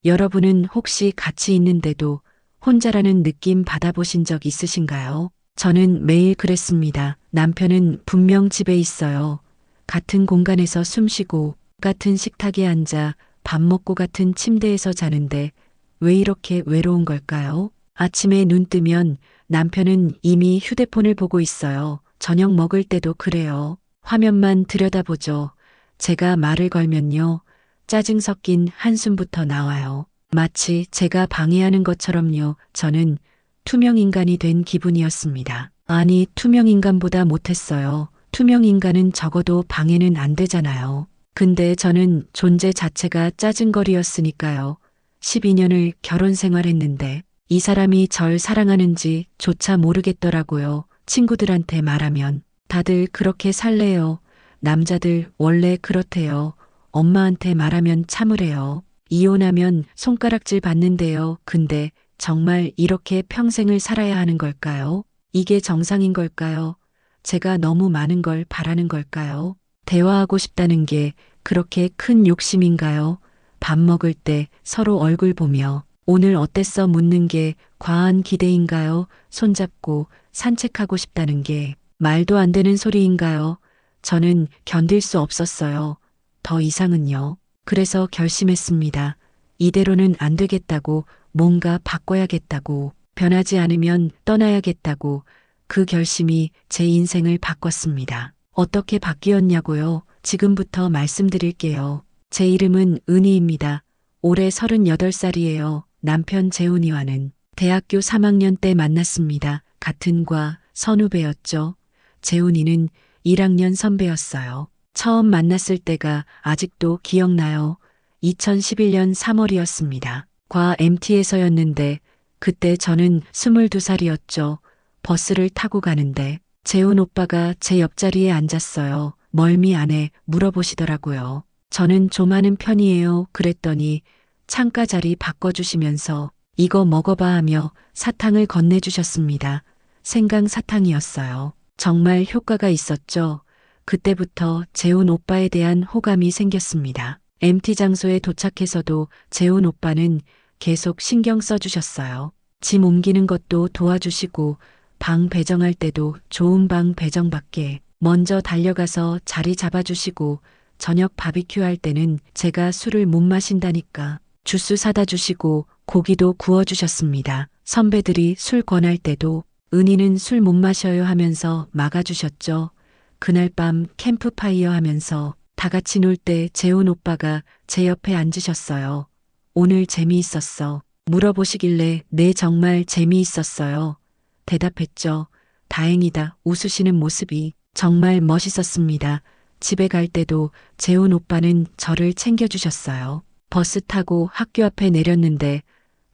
여러분은 혹시 같이 있는데도 혼자라는 느낌 받아보신 적 있으신가요? 저는 매일 그랬습니다. 남편은 분명 집에 있어요. 같은 공간에서 숨 쉬고 같은 식탁에 앉아 밥 먹고 같은 침대에서 자는데 왜 이렇게 외로운 걸까요? 아침에 눈 뜨면 남편은 이미 휴대폰을 보고 있어요. 저녁 먹을 때도 그래요. 화면만 들여다보죠. 제가 말을 걸면요. 짜증 섞인 한숨부터 나와요. 마치 제가 방해하는 것처럼요. 저는 투명 인간이 된 기분이었습니다. 아니, 투명 인간보다 못했어요. 투명 인간은 적어도 방해는 안 되잖아요. 근데 저는 존재 자체가 짜증거리였으니까요. 12년을 결혼 생활했는데 이 사람이 절 사랑하는지 조차 모르겠더라고요. 친구들한테 말하면 다들 그렇게 살래요. 남자들 원래 그렇대요. 엄마한테 말하면 참으래요. 이혼하면 손가락질 받는데요. 근데 정말 이렇게 평생을 살아야 하는 걸까요? 이게 정상인 걸까요? 제가 너무 많은 걸 바라는 걸까요? 대화하고 싶다는 게 그렇게 큰 욕심인가요? 밥 먹을 때 서로 얼굴 보며 오늘 어땠어 묻는 게 과한 기대인가요? 손잡고 산책하고 싶다는 게 말도 안 되는 소리인가요? 저는 견딜 수 없었어요. 더 이상은요. 그래서 결심했습니다. 이대로는 안 되겠다고, 뭔가 바꿔야겠다고, 변하지 않으면 떠나야겠다고. 그 결심이 제 인생을 바꿨습니다. 어떻게 바뀌었냐고요? 지금부터 말씀드릴게요. 제 이름은 은희입니다. 올해 38살이에요. 남편 재훈이와는 대학교 3학년 때 만났습니다. 같은 과 선후배였죠. 재훈이는 1학년 선배였어요. 처음 만났을 때가 아직도 기억나요. 2011년 3월이었습니다. 과 MT에서였는데 그때 저는 22살이었죠. 버스를 타고 가는데 재훈 오빠가 제 옆자리에 앉았어요. 멀미 안에 물어보시더라고요. 저는 좀 하는 편이에요. 그랬더니 창가 자리 바꿔주시면서 이거 먹어봐 하며 사탕을 건네주셨습니다. 생강 사탕이었어요. 정말 효과가 있었죠. 그때부터 재훈 오빠에 대한 호감이 생겼습니다. MT 장소에 도착해서도 재훈 오빠는 계속 신경 써주셨어요. 짐 옮기는 것도 도와주시고 방 배정할 때도 좋은 방 배정받게 먼저 달려가서 자리 잡아주시고 저녁 바비큐 할 때는 제가 술을 못 마신다니까 주스 사다 주시고 고기도 구워주셨습니다. 선배들이 술 권할 때도 은희는 술 못 마셔요 하면서 막아주셨죠. 그날 밤 캠프파이어 하면서 다 같이 놀 때 재훈 오빠가 제 옆에 앉으셨어요. 오늘 재미있었어. 물어보시길래 네 정말 재미있었어요. 대답했죠. 다행이다. 웃으시는 모습이 정말 멋있었습니다. 집에 갈 때도 재훈 오빠는 저를 챙겨주셨어요. 버스 타고 학교 앞에 내렸는데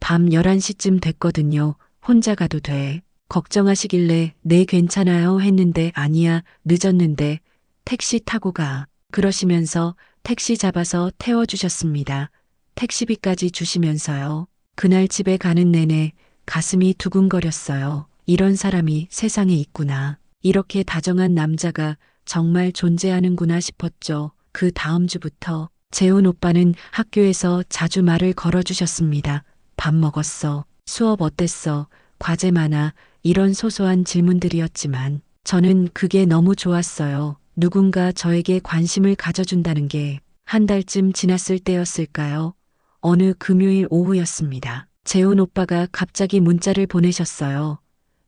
밤 11시쯤 됐거든요. 혼자 가도 돼. 걱정하시길래 네 괜찮아요 했는데 아니야 늦었는데 택시 타고 가. 그러시면서 택시 잡아서 태워주셨습니다. 택시비까지 주시면서요. 그날 집에 가는 내내 가슴이 두근거렸어요. 이런 사람이 세상에 있구나. 이렇게 다정한 남자가 정말 존재하는구나 싶었죠. 그 다음 주부터 재훈 오빠는 학교에서 자주 말을 걸어주셨습니다. 밥 먹었어? 수업 어땠어? 과제 많아? 이런 소소한 질문들이었지만 저는 그게 너무 좋았어요. 누군가 저에게 관심을 가져준다는 게 한 달쯤 지났을 때였을까요? 어느 금요일 오후였습니다. 재훈 오빠가 갑자기 문자를 보내셨어요.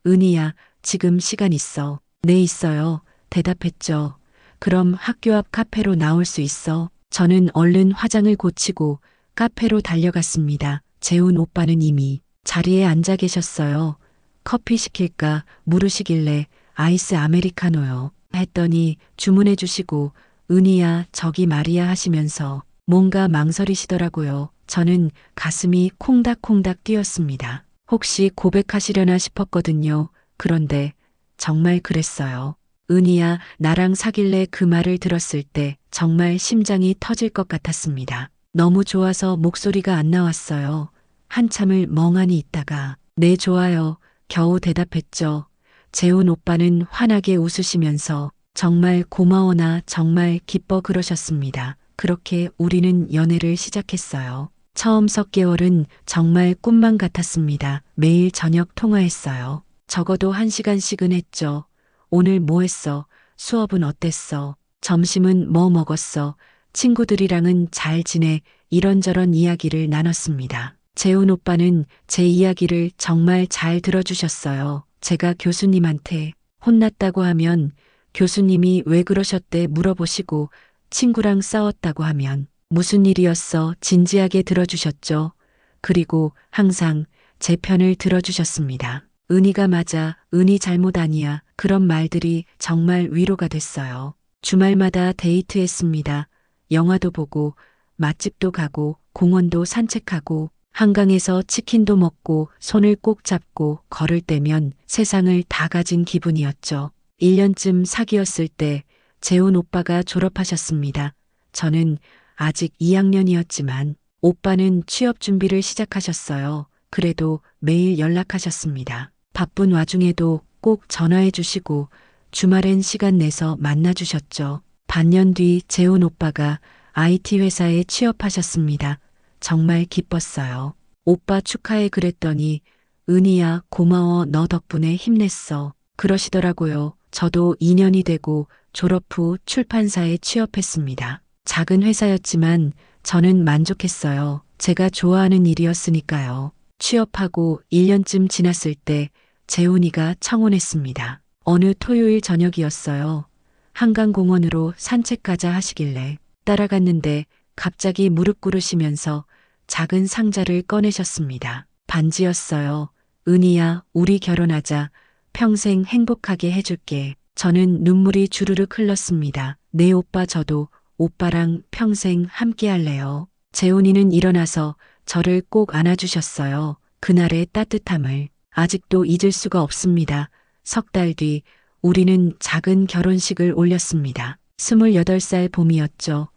은희야, 지금 시간 있어. 네, 있어요. 대답했죠. 그럼 학교 앞 카페로 나올 수 있어? 저는 얼른 화장을 고치고 카페로 달려갔습니다. 재훈 오빠는 이미 자리에 앉아 계셨어요. 커피 시킬까 물으시길래 아이스 아메리카노요. 했더니 주문해 주시고 은희야 저기 말이야 하시면서 뭔가 망설이시더라고요. 저는 가슴이 콩닥콩닥 뛰었습니다. 혹시 고백하시려나 싶었거든요. 그런데 정말 그랬어요. 은희야 나랑 사귈래 그 말을 들었을 때 정말 심장이 터질 것 같았습니다. 너무 좋아서 목소리가 안 나왔어요. 한참을 멍하니 있다가 네 좋아요. 겨우 대답했죠. 재훈 오빠는 환하게 웃으시면서 정말 고마워나 정말 기뻐 그러셨습니다. 그렇게 우리는 연애를 시작했어요. 처음 석 개월은 정말 꿈만 같았습니다. 매일 저녁 통화했어요. 적어도 1시간씩은 했죠. 오늘 뭐 했어? 수업은 어땠어? 점심은 뭐 먹었어? 친구들이랑은 잘 지내? 이런저런 이야기를 나눴습니다. 재훈 오빠는 제 이야기를 정말 잘 들어주셨어요. 제가 교수님한테 혼났다고 하면 교수님이 왜 그러셨대 물어보시고, 친구랑 싸웠다고 하면 무슨 일이었어 진지하게 들어주셨죠. 그리고 항상 제 편을 들어주셨습니다. 은희가 맞아, 은희 잘못 아니야. 그런 말들이 정말 위로가 됐어요. 주말마다 데이트했습니다. 영화도 보고, 맛집도 가고, 공원도 산책하고, 한강에서 치킨도 먹고, 손을 꼭 잡고 걸을 때면 세상을 다 가진 기분이었죠. 1년쯤 사귀었을 때 재훈 오빠가 졸업하셨습니다. 저는 아직 2학년이었지만 오빠는 취업 준비를 시작하셨어요. 그래도 매일 연락하셨습니다. 바쁜 와중에도 꼭 전화해 주시고 주말엔 시간 내서 만나 주셨죠. 반년 뒤 재훈 오빠가 IT 회사에 취업하셨습니다. 정말 기뻤어요. 오빠 축하해 그랬더니 은희야 고마워 너 덕분에 힘냈어. 그러시더라고요. 저도 2년이 되고 졸업 후 출판사에 취업했습니다. 작은 회사였지만 저는 만족했어요. 제가 좋아하는 일이었으니까요. 취업하고 1년쯤 지났을 때 재훈이가 청혼했습니다. 어느 토요일 저녁이었어요. 한강공원으로 산책 가자 하시길래 따라갔는데 갑자기 무릎 꿇으시면서 작은 상자를 꺼내셨습니다. 반지였어요. 은희야, 우리 결혼하자. 평생 행복하게 해줄게. 저는 눈물이 주르륵 흘렀습니다. 네 오빠 저도 오빠랑 평생 함께 할래요. 재훈이는 일어나서 저를 꼭 안아주셨어요. 그날의 따뜻함을 아직도 잊을 수가 없습니다. 석 달 뒤 우리는 작은 결혼식을 올렸습니다. 28살 봄이었죠.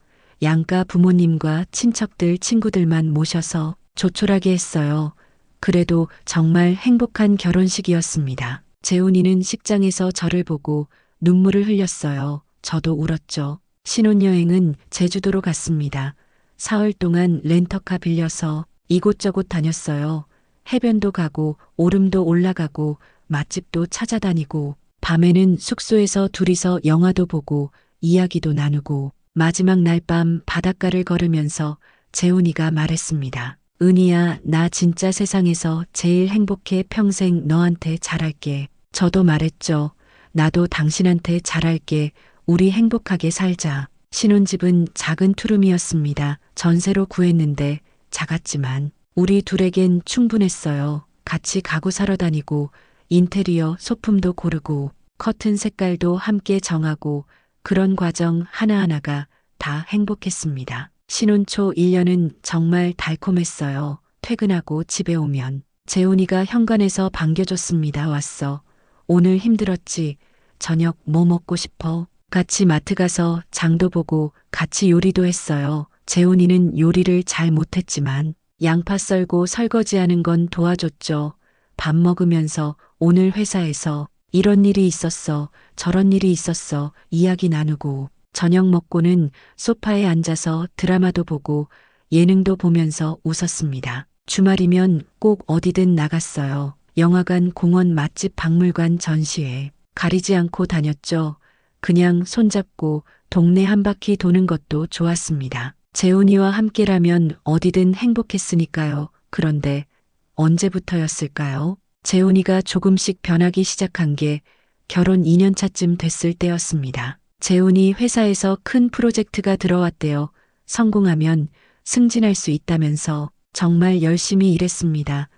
양가 부모님과 친척들 친구들만 모셔서 조촐하게 했어요. 그래도 정말 행복한 결혼식이었습니다. 재훈이는 식장에서 저를 보고 눈물을 흘렸어요. 저도 울었죠. 신혼여행은 제주도로 갔습니다. 사흘 동안 렌터카 빌려서 이곳저곳 다녔어요. 해변도 가고 오름도 올라가고 맛집도 찾아다니고 밤에는 숙소에서 둘이서 영화도 보고 이야기도 나누고 마지막 날 밤 바닷가를 걸으면서 재훈이가 말했습니다. 은희야, 나 진짜 세상에서 제일 행복해. 평생 너한테 잘할게. 저도 말했죠. 나도 당신한테 잘할게. 우리 행복하게 살자. 신혼집은 작은 투룸이었습니다. 전세로 구했는데 작았지만 우리 둘에겐 충분했어요. 같이 가구 사러 다니고 인테리어 소품도 고르고 커튼 색깔도 함께 정하고 그런 과정 하나하나가 다 행복했습니다. 신혼 초 1년은 정말 달콤했어요. 퇴근하고 집에 오면 재훈이가 현관에서 반겨줬습니다. 왔어. 오늘 힘들었지? 저녁 뭐 먹고 싶어? 같이 마트 가서 장도 보고 같이 요리도 했어요. 재훈이는 요리를 잘 못했지만 양파 썰고 설거지하는 건 도와줬죠. 밥 먹으면서 오늘 회사에서 이런 일이 있었어, 저런 일이 있었어 이야기 나누고 저녁 먹고는 소파에 앉아서 드라마도 보고 예능도 보면서 웃었습니다. 주말이면 꼭 어디든 나갔어요. 영화관, 공원, 맛집, 박물관, 전시회 가리지 않고 다녔죠. 그냥 손잡고 동네 한 바퀴 도는 것도 좋았습니다. 재훈이와 함께라면 어디든 행복했으니까요. 그런데 언제부터였을까요? 재훈이가 조금씩 변하기 시작한 게 결혼 2년 차쯤 됐을 때였습니다. 재훈이 회사에서 큰 프로젝트가 들어왔대요. 성공하면 승진할 수 있다면서 정말 열심히 일했습니다.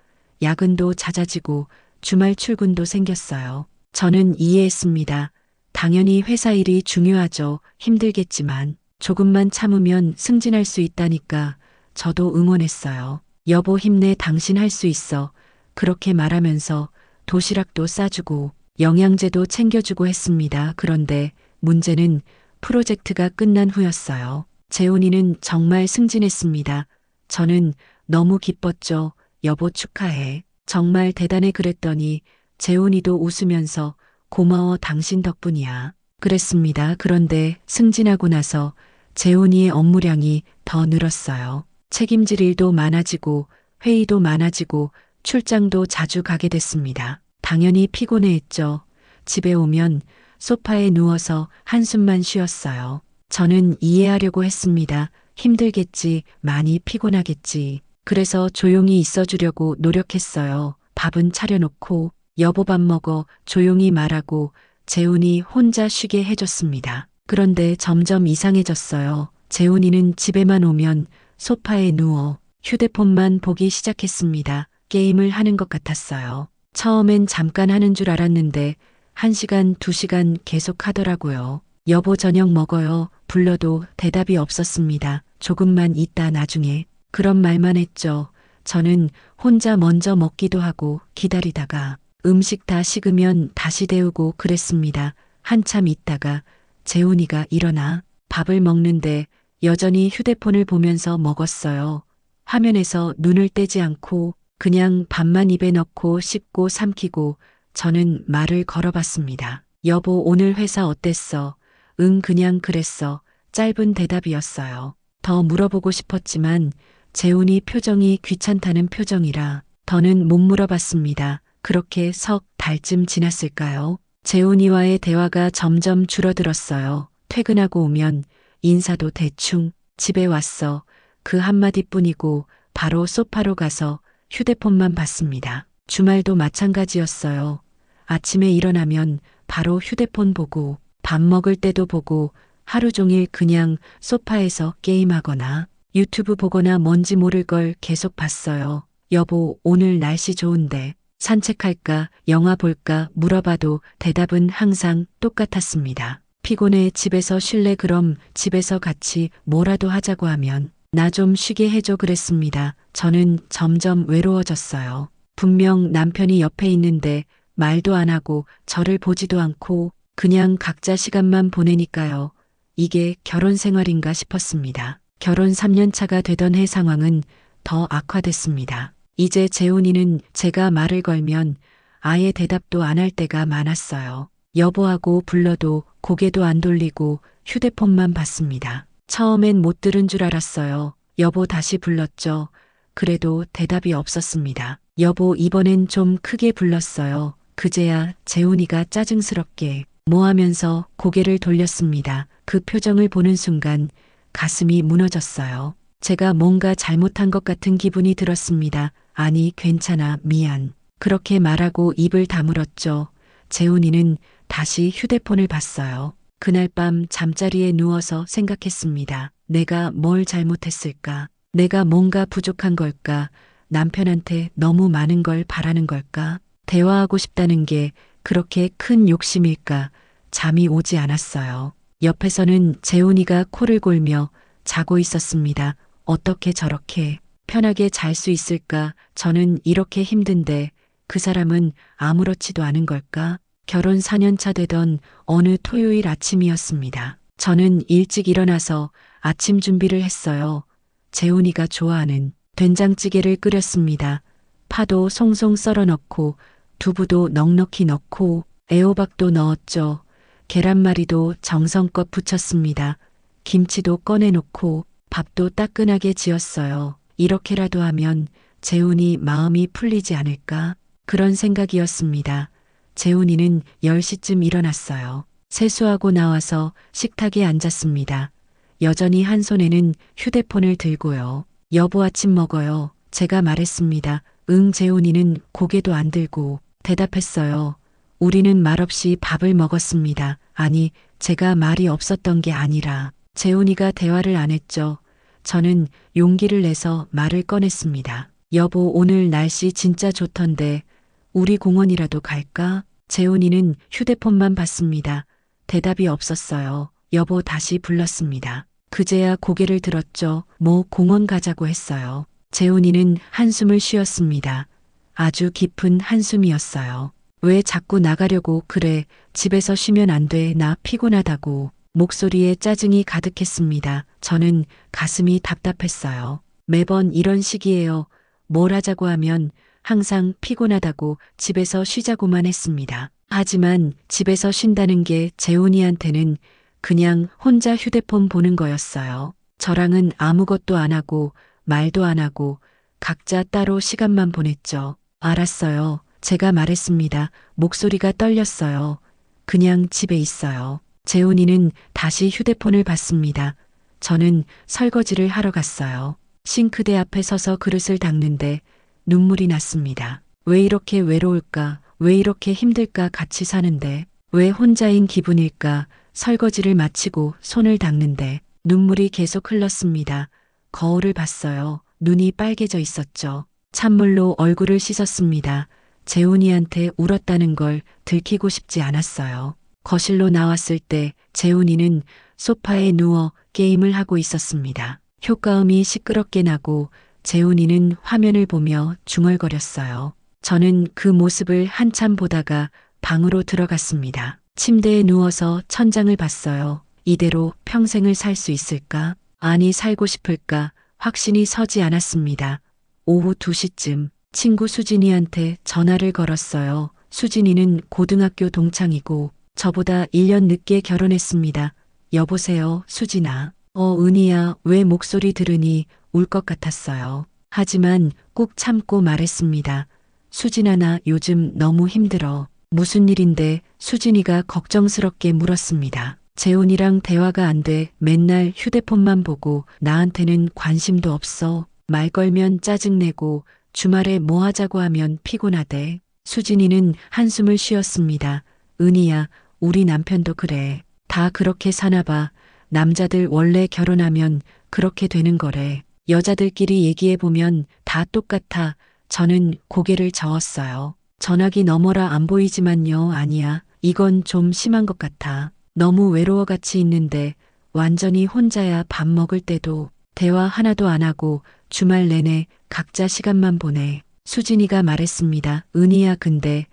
야근도 잦아지고 주말 출근도 생겼어요. 저는 이해했습니다. 당연히 회사 일이 중요하죠. 힘들겠지만 조금만 참으면 승진할 수 있다니까 저도 응원했어요. 여보 힘내 당신 할 수 있어. 그렇게 말하면서 도시락도 싸주고 영양제도 챙겨주고 했습니다. 그런데 문제는 프로젝트가 끝난 후였어요. 재훈이는 정말 승진했습니다. 저는 너무 기뻤죠. 여보 축하해. 정말 대단해 그랬더니 재훈이도 웃으면서 고마워 당신 덕분이야. 그랬습니다. 그런데 승진하고 나서 재훈이의 업무량이 더 늘었어요. 책임질 일도 많아지고 회의도 많아지고 출장도 자주 가게 됐습니다. 당연히 피곤해했죠. 집에 오면 소파에 누워서 한숨만 쉬었어요. 저는 이해하려고 했습니다. 힘들겠지, 많이 피곤하겠지. 그래서 조용히 있어주려고 노력했어요. 밥은 차려놓고, 여보 밥 먹어, 조용히 말하고, 재훈이 혼자 쉬게 해줬습니다. 그런데 점점 이상해졌어요. 재훈이는 집에만 오면 소파에 누워 휴대폰만 보기 시작했습니다. 게임을 하는 것 같았어요. 처음엔 잠깐 하는 줄 알았는데 1시간, 2시간 계속 하더라고요. 여보 저녁 먹어요. 불러도 대답이 없었습니다. 조금만 있다 나중에. 그런 말만 했죠. 저는 혼자 먼저 먹기도 하고 기다리다가 음식 다 식으면 다시 데우고 그랬습니다. 한참 있다가 재훈이가 일어나 밥을 먹는데 여전히 휴대폰을 보면서 먹었어요. 화면에서 눈을 떼지 않고 그냥 밥만 입에 넣고 씹고 삼키고 저는 말을 걸어봤습니다. 여보 오늘 회사 어땠어? 응 그냥 그랬어. 짧은 대답이었어요. 더 물어보고 싶었지만 재훈이 표정이 귀찮다는 표정이라 더는 못 물어봤습니다. 그렇게 석 달쯤 지났을까요? 재훈이와의 대화가 점점 줄어들었어요. 퇴근하고 오면 인사도 대충 집에 왔어. 그 한마디뿐이고 바로 소파로 가서 휴대폰만 봤습니다. 주말도 마찬가지였어요. 아침에 일어나면 바로 휴대폰 보고 밥 먹을 때도 보고 하루 종일 그냥 소파에서 게임하거나 유튜브 보거나 뭔지 모를 걸 계속 봤어요. 여보, 오늘 날씨 좋은데 산책할까, 영화 볼까 물어봐도 대답은 항상 똑같았습니다. 피곤해 집에서 쉴래 그럼 집에서 같이 뭐라도 하자고 하면 나 좀 쉬게 해줘 그랬습니다. 저는 점점 외로워졌어요. 분명 남편이 옆에 있는데 말도 안 하고 저를 보지도 않고 그냥 각자 시간만 보내니까요. 이게 결혼 생활인가 싶었습니다. 결혼 3년 차가 되던 해 상황은 더 악화됐습니다. 이제 재훈이는 제가 말을 걸면 아예 대답도 안 할 때가 많았어요. 여보하고 불러도 고개도 안 돌리고 휴대폰만 봤습니다. 처음엔 못 들은 줄 알았어요. 여보 다시 불렀죠. 그래도 대답이 없었습니다. 여보 이번엔 좀 크게 불렀어요. 그제야 재훈이가 짜증스럽게 뭐 하면서 고개를 돌렸습니다. 그 표정을 보는 순간 가슴이 무너졌어요. 제가 뭔가 잘못한 것 같은 기분이 들었습니다. 아니 괜찮아 미안. 그렇게 말하고 입을 다물었죠. 재훈이는 다시 휴대폰을 봤어요. 그날 밤 잠자리에 누워서 생각했습니다. 내가 뭘 잘못했을까? 내가 뭔가 부족한 걸까? 남편한테 너무 많은 걸 바라는 걸까? 대화하고 싶다는 게 그렇게 큰 욕심일까? 잠이 오지 않았어요. 옆에서는 재훈이가 코를 골며 자고 있었습니다. 어떻게 저렇게 편하게 잘 수 있을까? 저는 이렇게 힘든데 그 사람은 아무렇지도 않은 걸까? 결혼 4년 차 되던 어느 토요일 아침이었습니다. 저는 일찍 일어나서 아침 준비를 했어요. 재훈이가 좋아하는 된장찌개를 끓였습니다. 파도 송송 썰어 넣고 두부도 넉넉히 넣고 애호박도 넣었죠. 계란말이도 정성껏 부쳤습니다. 김치도 꺼내놓고 밥도 따끈하게 지었어요. 이렇게라도 하면 재훈이 마음이 풀리지 않을까? 그런 생각이었습니다. 재훈이는 10시쯤 일어났어요. 세수하고 나와서 식탁에 앉았습니다. 여전히 한 손에는 휴대폰을 들고요. 여보 아침 먹어요. 제가 말했습니다. 응 재훈이는 고개도 안 들고 대답했어요. 우리는 말없이 밥을 먹었습니다. 아니 제가 말이 없었던 게 아니라 재훈이가 대화를 안 했죠. 저는 용기를 내서 말을 꺼냈습니다. 여보 오늘 날씨 진짜 좋던데 우리 공원이라도 갈까? 재훈이는 휴대폰만 봤습니다. 대답이 없었어요. 여보 다시 불렀습니다. 그제야 고개를 들었죠. 뭐 공원 가자고 했어요. 재훈이는 한숨을 쉬었습니다. 아주 깊은 한숨이었어요. 왜 자꾸 나가려고 그래? 집에서 쉬면 안 돼. 나 피곤하다고. 목소리에 짜증이 가득했습니다. 저는 가슴이 답답했어요. 매번 이런 식이에요. 뭘 하자고 하면 항상 피곤하다고 집에서 쉬자고만 했습니다. 하지만 집에서 쉰다는 게 재훈이한테는 그냥 혼자 휴대폰 보는 거였어요. 저랑은 아무것도 안 하고 말도 안 하고 각자 따로 시간만 보냈죠. 알았어요. 제가 말했습니다. 목소리가 떨렸어요. 그냥 집에 있어요. 재훈이는 다시 휴대폰을 받습니다. 저는 설거지를 하러 갔어요. 싱크대 앞에 서서 그릇을 닦는데 눈물이 났습니다. 왜 이렇게 외로울까? 왜 이렇게 힘들까? 같이 사는데. 왜 혼자인 기분일까? 설거지를 마치고 손을 닦는데 눈물이 계속 흘렀습니다. 거울을 봤어요. 눈이 빨개져 있었죠. 찬물로 얼굴을 씻었습니다. 재훈이한테 울었다는 걸 들키고 싶지 않았어요. 거실로 나왔을 때 재훈이는 소파에 누워 게임을 하고 있었습니다. 효과음이 시끄럽게 나고 재훈이는 화면을 보며 중얼거렸어요. 저는 그 모습을 한참 보다가 방으로 들어갔습니다. 침대에 누워서 천장을 봤어요. 이대로 평생을 살 수 있을까? 아니, 살고 싶을까? 확신이 서지 않았습니다. 오후 2시쯤 친구 수진이한테 전화를 걸었어요. 수진이는 고등학교 동창이고 저보다 1년 늦게 결혼했습니다. 여보세요, 수진아. 은희야, 왜 목소리 들으니 울 것 같았어요. 하지만 꾹 참고 말했습니다. 수진아, 나 요즘 너무 힘들어. 무슨 일인데? 수진이가 걱정스럽게 물었습니다. 재훈이랑 대화가 안 돼. 맨날 휴대폰만 보고 나한테는 관심도 없어. 말 걸면 짜증내고 주말에 뭐 하자고 하면 피곤하대. 수진이는 한숨을 쉬었습니다. 은희야, 우리 남편도 그래. 다 그렇게 사나 봐. 남자들 원래 결혼하면 그렇게 되는 거래. 여자들끼리 얘기해보면 다 똑같아. 저는 고개를 저었어요. 전화기 너머라 안 보이지만요. 아니야. 이건 좀 심한 것 같아. 너무 외로워 같이 있는데 완전히 혼자야. 밥 먹을 때도 대화 하나도 안 하고 주말 내내 각자 시간만 보내. 수진이가 말했습니다. 은희야, 근데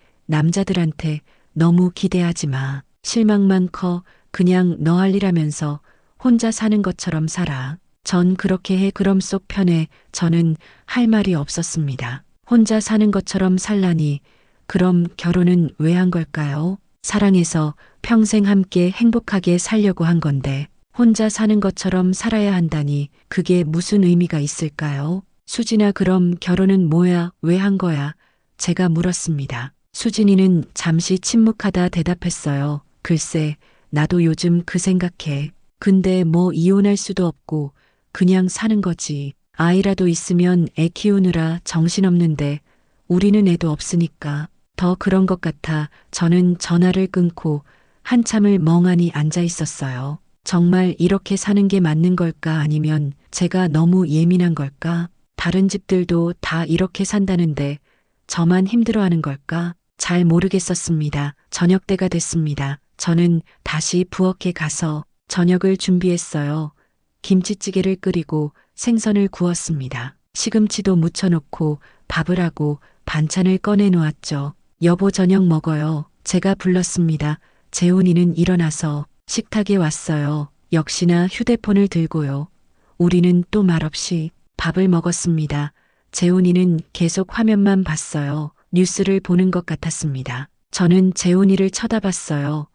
남자들한테 너무 기대하지 마. 실망만 커. 그냥 너 할 일 하면서 혼자 사는 것처럼 살아. 전 그렇게 해. 그럼 속 편해. 저는 할 말이 없었습니다. 혼자 사는 것처럼 살라니. 그럼 결혼은 왜 한 걸까요? 사랑해서 평생 함께 행복하게 살려고 한 건데 혼자 사는 것처럼 살아야 한다니 그게 무슨 의미가 있을까요? 수진아, 그럼 결혼은 뭐야? 왜 한 거야? 제가 물었습니다. 수진이는 잠시 침묵하다 대답했어요. 글쎄, 나도 요즘 그 생각해. 근데 뭐 이혼할 수도 없고 그냥 사는 거지. 아이라도 있으면 애 키우느라 정신없는데 우리는 애도 없으니까 더 그런 것 같아. 저는 전화를 끊고 한참을 멍하니 앉아 있었어요. 정말 이렇게 사는 게 맞는 걸까? 아니면 제가 너무 예민한 걸까? 다른 집들도 다 이렇게 산다는데 저만 힘들어하는 걸까? 잘 모르겠었습니다. 저녁 때가 됐습니다. 저는 다시 부엌에 가서 저녁을 준비했어요. 김치찌개를 끓이고 생선을 구웠습니다. 시금치도 무쳐놓고 밥을 하고 반찬을 꺼내 놓았죠. 여보, 저녁 먹어요. 제가 불렀습니다. 재훈이는 일어나서 식탁에 왔어요. 역시나 휴대폰을 들고요. 우리는 또 말없이 밥을 먹었습니다. 재훈이는 계속 화면만 봤어요. 뉴스를 보는 것 같았습니다. 저는 재훈이를 쳐다봤어요.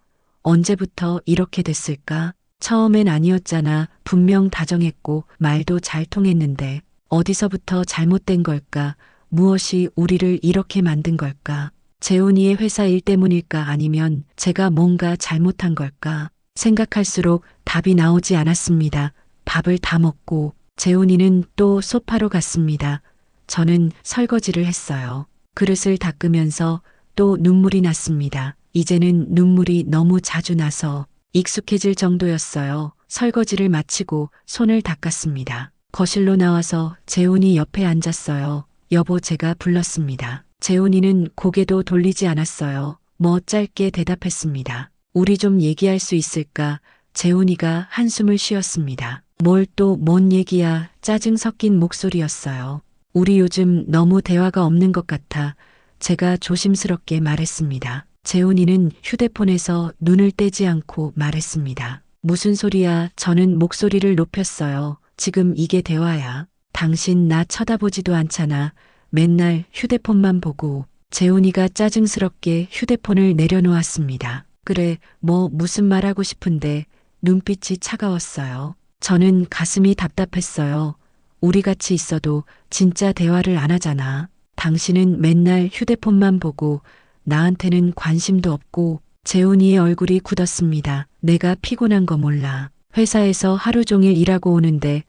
언제부터 이렇게 됐을까? 처음엔 아니었잖아. 분명 다정했고 말도 잘 통했는데 어디서부터 잘못된 걸까? 무엇이 우리를 이렇게 만든 걸까? 재훈이의 회사 일 때문일까? 아니면 제가 뭔가 잘못한 걸까? 생각할수록 답이 나오지 않았습니다. 밥을 다 먹고 재훈이는 또 소파로 갔습니다. 저는 설거지를 했어요. 그릇을 닦으면서 또 눈물이 났습니다. 이제는 눈물이 너무 자주 나서 익숙해질 정도였어요. 설거지를 마치고 손을 닦았습니다. 거실로 나와서 재훈이 옆에 앉았어요. 여보, 제가 불렀습니다. 재훈이는 고개도 돌리지 않았어요. 뭐 짧게 대답했습니다. 우리 좀 얘기할 수 있을까? 재훈이가 한숨을 쉬었습니다. 뭘 또 뭔 얘기야? 짜증 섞인 목소리였어요. 우리 요즘 너무 대화가 없는 것 같아. 제가 조심스럽게 말했습니다. 재훈이는 휴대폰에서 눈을 떼지 않고 말했습니다. 무슨 소리야? 저는 목소리를 높였어요. 지금 이게 대화야. 당신 나 쳐다보지도 않잖아. 맨날 휴대폰만 보고. 재훈이가 짜증스럽게 휴대폰을 내려놓았습니다. 그래, 뭐 무슨 말하고 싶은데 눈빛이 차가웠어요. 저는 가슴이 답답했어요. 우리 같이 있어도 진짜 대화를 안 하잖아. 당신은 맨날 휴대폰만 보고 나한테는 관심도 없고. 재훈이의 얼굴이 굳었습니다. 내가 피곤한 거 몰라. 회사에서 하루 종일 일하고 오는데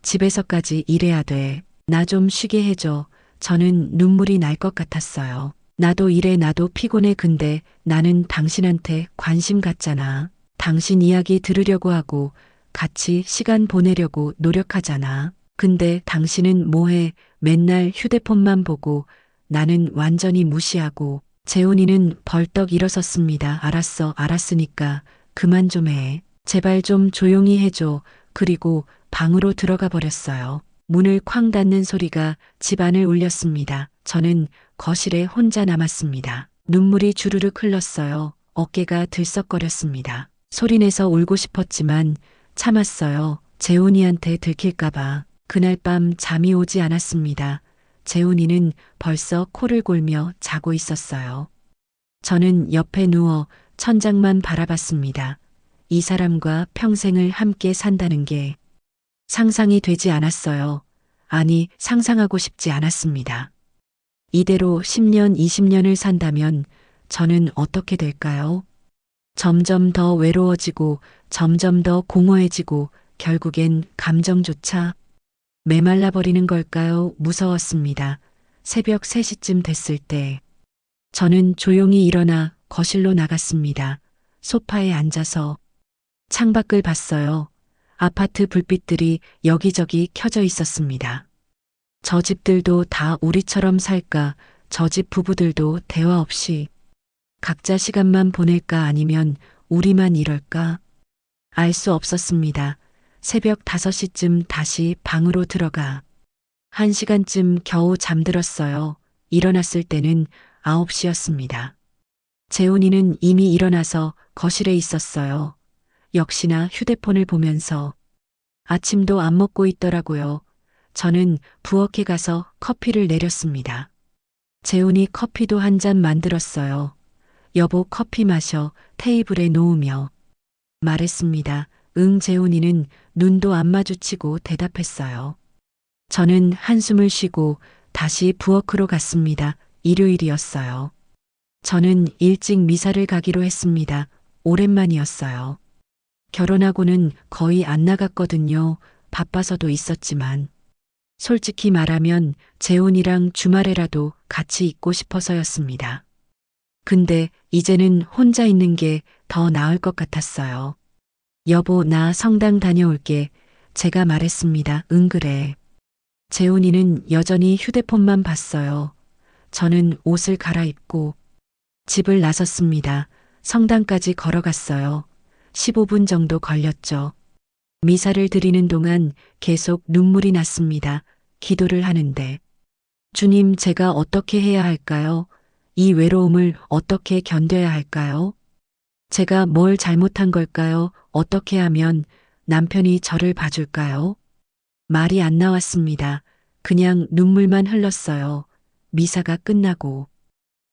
집에서까지 일해야 돼. 나 좀 쉬게 해줘. 저는 눈물이 날 것 같았어요. 나도 일해, 나도 피곤해. 근데 나는 당신한테 관심 갖잖아. 당신 이야기 들으려고 하고 같이 시간 보내려고 노력하잖아. 근데 당신은 뭐해? 맨날 휴대폰만 보고 나는 완전히 무시하고. 재훈이는 벌떡 일어섰습니다. 알았어, 알았으니까 그만 좀 해. 제발 좀 조용히 해줘. 그리고 방으로 들어가 버렸어요. 문을 쾅 닫는 소리가 집안을 울렸습니다. 저는 거실에 혼자 남았습니다. 눈물이 주르륵 흘렀어요. 어깨가 들썩거렸습니다. 소리내서 울고 싶었지만 참았어요. 재훈이한테 들킬까봐. 그날 밤 잠이 오지 않았습니다. 재훈이는 벌써 코를 골며 자고 있었어요. 저는 옆에 누워 천장만 바라봤습니다. 이 사람과 평생을 함께 산다는 게 상상이 되지 않았어요. 아니, 상상하고 싶지 않았습니다. 이대로 10년, 20년을 산다면 저는 어떻게 될까요? 점점 더 외로워지고 점점 더 공허해지고 결국엔 감정조차 메말라 버리는 걸까요? 무서웠습니다. 새벽 3시쯤 됐을 때 저는 조용히 일어나 거실로 나갔습니다. 소파에 앉아서 창밖을 봤어요. 아파트 불빛들이 여기저기 켜져 있었습니다. 저 집들도 다 우리처럼 살까? 저 집 부부들도 대화 없이 각자 시간만 보낼까? 아니면 우리만 이럴까? 알 수 없었습니다. 새벽 5시쯤 다시 방으로 들어가 1시간쯤 겨우 잠들었어요. 일어났을 때는 9시였습니다. 재훈이는 이미 일어나서 거실에 있었어요. 역시나 휴대폰을 보면서 아침도 안 먹고 있더라고요. 저는 부엌에 가서 커피를 내렸습니다. 재훈이 커피도 한 잔 만들었어요. 여보, 커피 마셔. 테이블에 놓으며 말했습니다. 응. 재훈이는 눈도 안 마주치고 대답했어요. 저는 한숨을 쉬고 다시 부엌으로 갔습니다. 일요일이었어요. 저는 일찍 미사를 가기로 했습니다. 오랜만이었어요. 결혼하고는 거의 안 나갔거든요. 바빠서도 있었지만. 솔직히 말하면 재훈이랑 주말에라도 같이 있고 싶어서였습니다. 근데 이제는 혼자 있는 게 더 나을 것 같았어요. 여보, 나 성당 다녀올게. 제가 말했습니다. 응, 그래. 재훈이는 여전히 휴대폰만 봤어요. 저는 옷을 갈아입고 집을 나섰습니다. 성당까지 걸어갔어요. 15분 정도 걸렸죠. 미사를 드리는 동안 계속 눈물이 났습니다. 기도를 하는데. 주님, 제가 어떻게 해야 할까요? 이 외로움을 어떻게 견뎌야 할까요? 제가 뭘 잘못한 걸까요? 어떻게 하면 남편이 저를 봐줄까요? 말이 안 나왔습니다. 그냥 눈물만 흘렀어요. 미사가 끝나고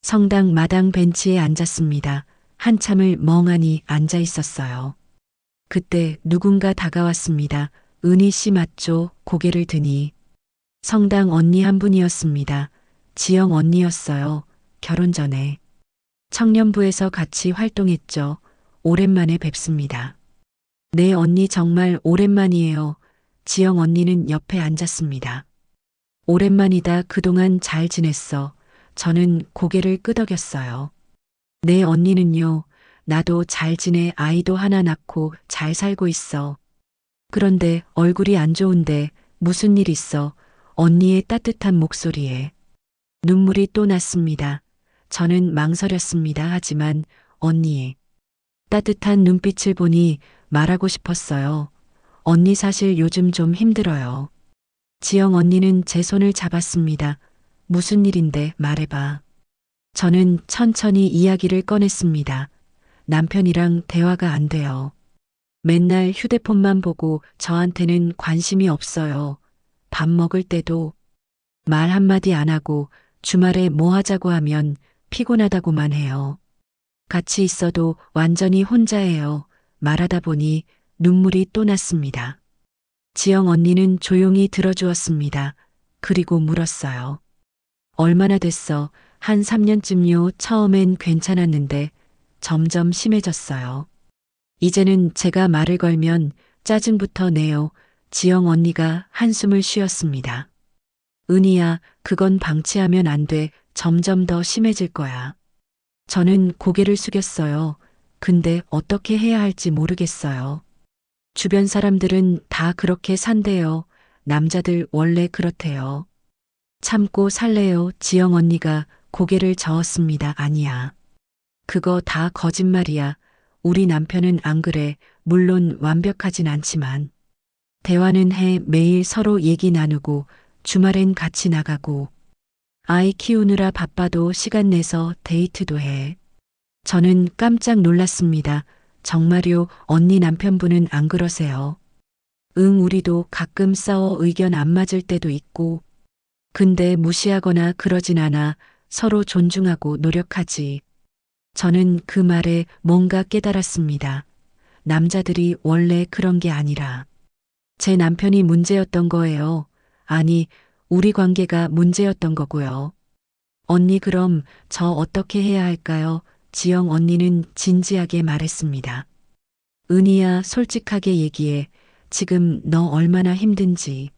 성당 마당 벤치에 앉았습니다. 한참을 멍하니 앉아 있었어요. 그때 누군가 다가왔습니다. 은희 씨 맞죠? 고개를 드니 성당 언니 한 분이었습니다. 지영 언니였어요. 결혼 전에 청년부에서 같이 활동했죠. 오랜만에 뵙습니다. 네, 언니 정말 오랜만이에요. 지영 언니는 옆에 앉았습니다. 오랜만이다. 그동안 잘 지냈어. 저는 고개를 끄덕였어요. 네, 언니는요. 나도 잘 지내. 아이도 하나 낳고 잘 살고 있어. 그런데 얼굴이 안 좋은데 무슨 일 있어? 언니의 따뜻한 목소리에 눈물이 또 났습니다. 저는 망설였습니다. 하지만 언니의 따뜻한 눈빛을 보니 말하고 싶었어요. 언니 사실 요즘 좀 힘들어요. 지영 언니는 제 손을 잡았습니다. 무슨 일인데 말해봐. 저는 천천히 이야기를 꺼냈습니다. 남편이랑 대화가 안 돼요. 맨날 휴대폰만 보고 저한테는 관심이 없어요. 밥 먹을 때도 말 한마디 안 하고 주말에 뭐 하자고 하면 피곤하다고만 해요. 같이 있어도 완전히 혼자예요. 말하다 보니 눈물이 또 났습니다. 지영 언니는 조용히 들어주었습니다. 그리고 물었어요. 얼마나 됐어? 한 3년쯤요. 처음엔 괜찮았는데 점점 심해졌어요. 이제는 제가 말을 걸면 짜증부터 내요. 지영 언니가 한숨을 쉬었습니다. 은희야, 그건 방치하면 안 돼. 점점 더 심해질 거야. 저는 고개를 숙였어요. 근데 어떻게 해야 할지 모르겠어요. 주변 사람들은 다 그렇게 산대요. 남자들 원래 그렇대요. 참고 살래요. 지영 언니가 고개를 저었습니다. 아니야. 그거 다 거짓말이야. 우리 남편은 안 그래. 물론 완벽하진 않지만. 대화는 해. 매일 서로 얘기 나누고 주말엔 같이 나가고 아이 키우느라 바빠도 시간 내서 데이트도 해. 저는 깜짝 놀랐습니다. 정말요, 언니 남편분은 안 그러세요? 응, 우리도 가끔 싸워 의견 안 맞을 때도 있고. 근데 무시하거나 그러진 않아. 서로 존중하고 노력하지. 저는 그 말에 뭔가 깨달았습니다. 남자들이 원래 그런 게 아니라 제 남편이 문제였던 거예요. 아니, 우리 관계가 문제였던 거고요. 언니 그럼 저 어떻게 해야 할까요? 지영 언니는 진지하게 말했습니다. 은희야, 솔직하게 얘기해. 지금 너 얼마나 힘든지.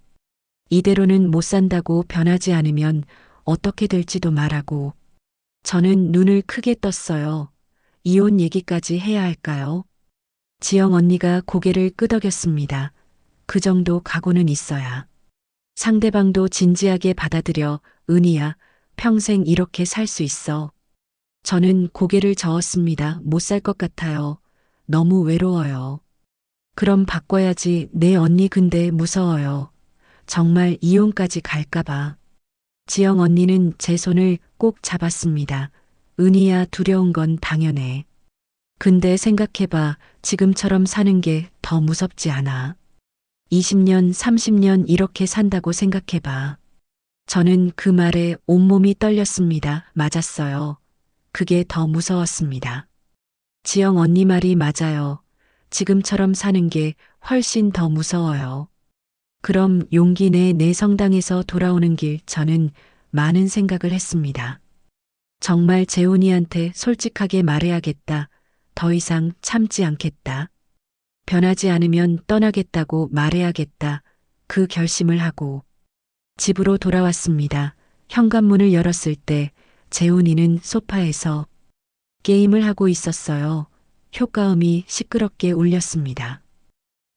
이대로는 못 산다고 변하지 않으면 어떻게 될지도 말하고. 저는 눈을 크게 떴어요. 이혼 얘기까지 해야 할까요? 지영 언니가 고개를 끄덕였습니다. 그 정도 각오는 있어야. 상대방도 진지하게 받아들여. 은희야, 평생 이렇게 살 수 있어. 저는 고개를 저었습니다. 못 살 것 같아요. 너무 외로워요. 그럼 바꿔야지. 내 언니 근데 무서워요. 정말 이혼까지 갈까봐. 지영 언니는 제 손을 꼭 잡았습니다. 은희야, 두려운 건 당연해. 근데 생각해봐. 지금처럼 사는 게 더 무섭지 않아. 20년, 30년 이렇게 산다고 생각해봐. 저는 그 말에 온몸이 떨렸습니다. 맞았어요. 그게 더 무서웠습니다. 지영 언니 말이 맞아요. 지금처럼 사는 게 훨씬 더 무서워요. 그럼 용기 내 성당에서 돌아오는 길 저는 많은 생각을 했습니다. 정말 재훈이한테 솔직하게 말해야겠다. 더 이상 참지 않겠다. 변하지 않으면 떠나겠다고 말해야겠다. 그 결심을 하고 집으로 돌아왔습니다. 현관문을 열었을 때 재훈이는 소파에서 게임을 하고 있었어요. 효과음이 시끄럽게 울렸습니다.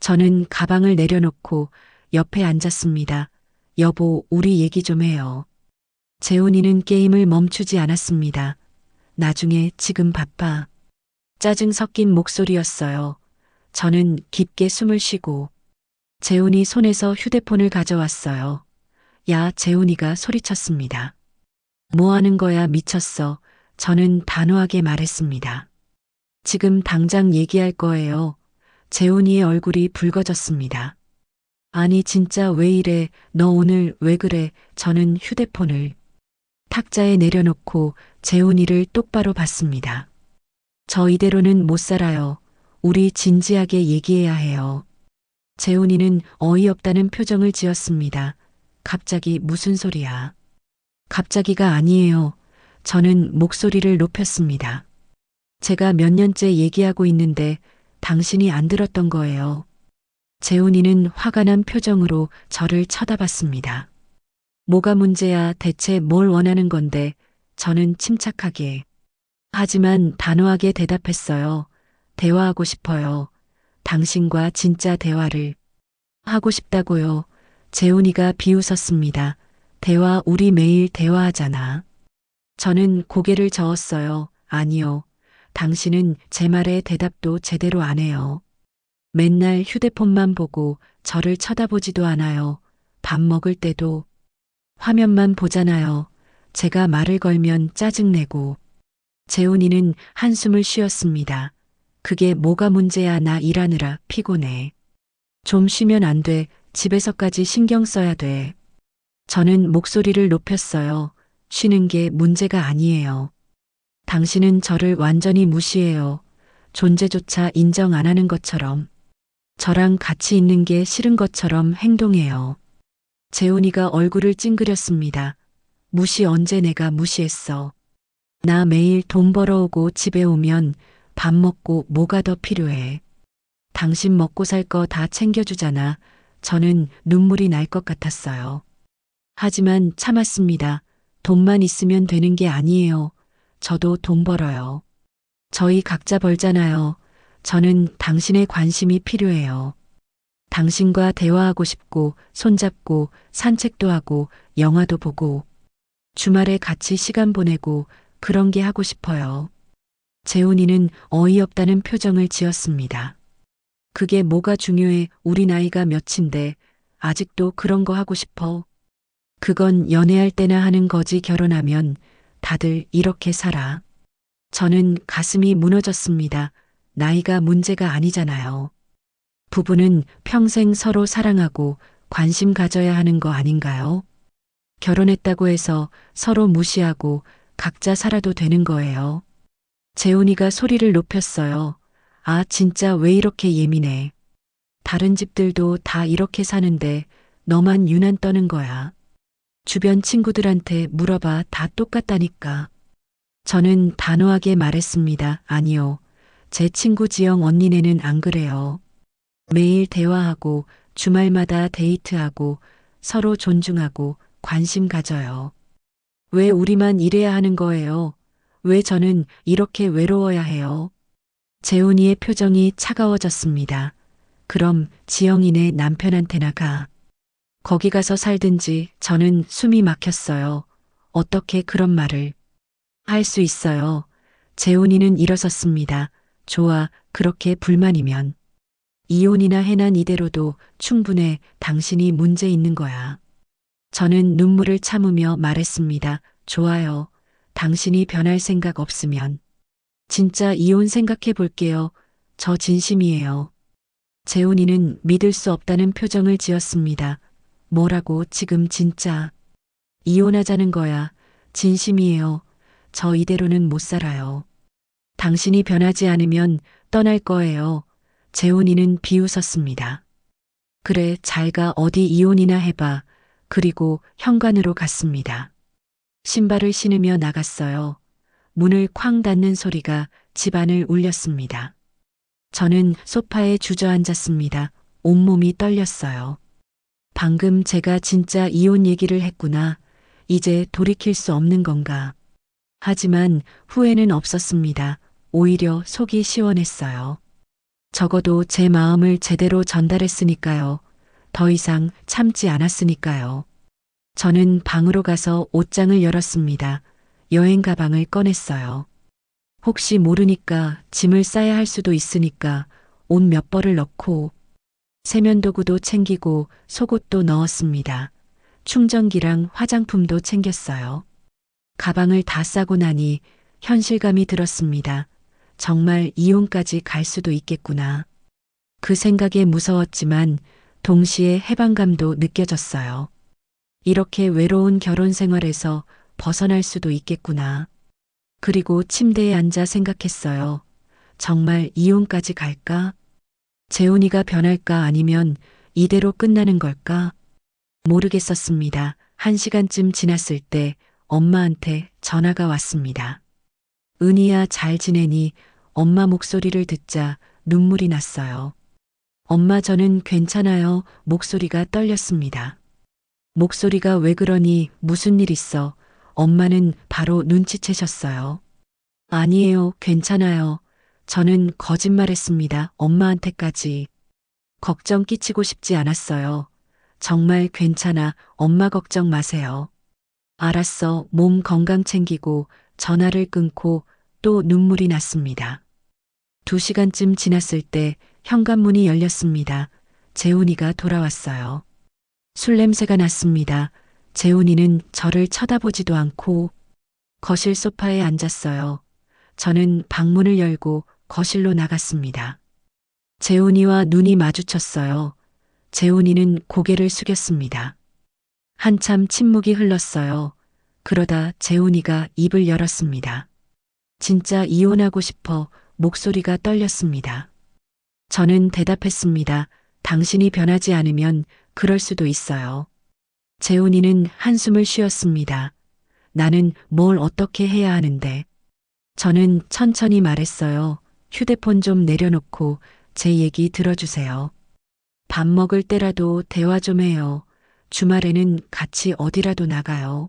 저는 가방을 내려놓고 옆에 앉았습니다. 여보, 우리 얘기 좀 해요. 재훈이는 게임을 멈추지 않았습니다. 나중에, 지금 바빠. 짜증 섞인 목소리였어요. 저는 깊게 숨을 쉬고 재훈이 손에서 휴대폰을 가져왔어요. 야, 재훈이가 소리쳤습니다. 뭐 하는 거야, 미쳤어. 저는 단호하게 말했습니다. 지금 당장 얘기할 거예요. 재훈이의 얼굴이 붉어졌습니다. 아니, 진짜 왜 이래? 너 오늘 왜 그래? 저는 휴대폰을 탁자에 내려놓고 재훈이를 똑바로 봤습니다. 저 이대로는 못 살아요. 우리 진지하게 얘기해야 해요. 재훈이는 어이없다는 표정을 지었습니다. 갑자기 무슨 소리야? 갑자기가 아니에요. 저는 목소리를 높였습니다. 제가 몇 년째 얘기하고 있는데 당신이 안 들었던 거예요. 재훈이는 화가 난 표정으로 저를 쳐다봤습니다. 뭐가 문제야? 대체 뭘 원하는 건데? 저는 침착하게 하지만 단호하게 대답했어요. 대화하고 싶어요. 당신과 진짜 대화를 하고 싶다고요. 재훈이가 비웃었습니다. 대화, 우리 매일 대화하잖아. 저는 고개를 저었어요. 아니요. 당신은 제 말에 대답도 제대로 안 해요. 맨날 휴대폰만 보고 저를 쳐다보지도 않아요. 밥 먹을 때도 화면만 보잖아요. 제가 말을 걸면 짜증내고. 재훈이는 한숨을 쉬었습니다. 그게 뭐가 문제야? 나 일하느라 피곤해. 좀 쉬면 안 돼. 집에서까지 신경 써야 돼. 저는 목소리를 높였어요. 쉬는 게 문제가 아니에요. 당신은 저를 완전히 무시해요. 존재조차 인정 안 하는 것처럼. 저랑 같이 있는 게 싫은 것처럼 행동해요. 재훈이가 얼굴을 찡그렸습니다. 무시 언제 내가 무시했어. 나 매일 돈 벌어오고 집에 오면 밥 먹고 뭐가 더 필요해. 당신 먹고 살 거 다 챙겨주잖아. 저는 눈물이 날 것 같았어요. 하지만 참았습니다. 돈만 있으면 되는 게 아니에요. 저도 돈 벌어요. 저희 각자 벌잖아요. 저는 당신의 관심이 필요해요. 당신과 대화하고 싶고, 손잡고, 산책도 하고, 영화도 보고, 주말에 같이 시간 보내고, 그런 게 하고 싶어요. 재훈이는 어이없다는 표정을 지었습니다. 그게 뭐가 중요해? 우리 나이가 몇인데, 아직도 그런 거 하고 싶어? 그건 연애할 때나 하는 거지. 결혼하면 다들 이렇게 살아. 저는 가슴이 무너졌습니다. 나이가 문제가 아니잖아요. 부부는 평생 서로 사랑하고 관심 가져야 하는 거 아닌가요? 결혼했다고 해서 서로 무시하고 각자 살아도 되는 거예요. 재훈이가 소리를 높였어요. 아, 진짜 왜 이렇게 예민해? 다른 집들도 다 이렇게 사는데 너만 유난 떠는 거야. 주변 친구들한테 물어봐. 다 똑같다니까. 저는 단호하게 말했습니다. 아니요. 제 친구 지영 언니네는 안 그래요. 매일 대화하고 주말마다 데이트하고 서로 존중하고 관심 가져요. 왜 우리만 이래야 하는 거예요? 왜 저는 이렇게 외로워야 해요? 재훈이의 표정이 차가워졌습니다. 그럼 지영이네 남편한테나 가. 거기 가서 살든지. 저는 숨이 막혔어요. 어떻게 그런 말을 할 수 있어요? 재훈이는 일어섰습니다. 좋아, 그렇게 불만이면. 이혼이나 해난 이대로도 충분해. 당신이 문제 있는 거야. 저는 눈물을 참으며 말했습니다. 좋아요. 당신이 변할 생각 없으면. 진짜 이혼 생각해 볼게요. 저 진심이에요. 재훈이는 믿을 수 없다는 표정을 지었습니다. 뭐라고 지금 진짜. 이혼하자는 거야. 진심이에요. 저 이대로는 못 살아요. 당신이 변하지 않으면 떠날 거예요. 재훈이는 비웃었습니다. 그래, 잘 가. 어디 이혼이나 해봐. 그리고 현관으로 갔습니다. 신발을 신으며 나갔어요. 문을 쾅 닫는 소리가 집안을 울렸습니다. 저는 소파에 주저앉았습니다. 온몸이 떨렸어요. 방금 제가 진짜 이혼 얘기를 했구나. 이제 돌이킬 수 없는 건가. 하지만 후회는 없었습니다. 오히려 속이 시원했어요. 적어도 제 마음을 제대로 전달했으니까요. 더 이상 참지 않았으니까요. 저는 방으로 가서 옷장을 열었습니다. 여행 가방을 꺼냈어요. 혹시 모르니까 짐을 싸야 할 수도 있으니까 옷 몇 벌을 넣고 세면도구도 챙기고 속옷도 넣었습니다. 충전기랑 화장품도 챙겼어요. 가방을 다 싸고 나니 현실감이 들었습니다. 정말 이혼까지 갈 수도 있겠구나. 그 생각에 무서웠지만 동시에 해방감도 느껴졌어요. 이렇게 외로운 결혼 생활에서 벗어날 수도 있겠구나. 그리고 침대에 앉아 생각했어요. 정말 이혼까지 갈까? 재훈이가 변할까? 아니면 이대로 끝나는 걸까? 모르겠었습니다. 1시간쯤 지났을 때 엄마한테 전화가 왔습니다. 은희야, 잘 지내니? 엄마 목소리를 듣자 눈물이 났어요. 엄마, 저는 괜찮아요. 목소리가 떨렸습니다. 목소리가 왜 그러니? 무슨 일 있어? 엄마는 바로 눈치채셨어요. 아니에요, 괜찮아요. 저는 거짓말했습니다. 엄마한테까지. 걱정 끼치고 싶지 않았어요. 정말 괜찮아. 엄마 걱정 마세요. 알았어. 몸 건강 챙기고 전화를 끊고 또 눈물이 났습니다. 2시간쯤 지났을 때 현관문이 열렸습니다. 재훈이가 돌아왔어요. 술 냄새가 났습니다. 재훈이는 저를 쳐다보지도 않고 거실 소파에 앉았어요. 저는 방문을 열고 거실로 나갔습니다. 재훈이와 눈이 마주쳤어요. 재훈이는 고개를 숙였습니다. 한참 침묵이 흘렀어요. 그러다 재훈이가 입을 열었습니다. 진짜 이혼하고 싶어. 목소리가 떨렸습니다. 저는 대답했습니다. 당신이 변하지 않으면 그럴 수도 있어요. 재훈이는 한숨을 쉬었습니다. 나는 뭘 어떻게 해야 하는데. 저는 천천히 말했어요. 휴대폰 좀 내려놓고 제 얘기 들어주세요. 밥 먹을 때라도 대화 좀 해요. 주말에는 같이 어디라도 나가요.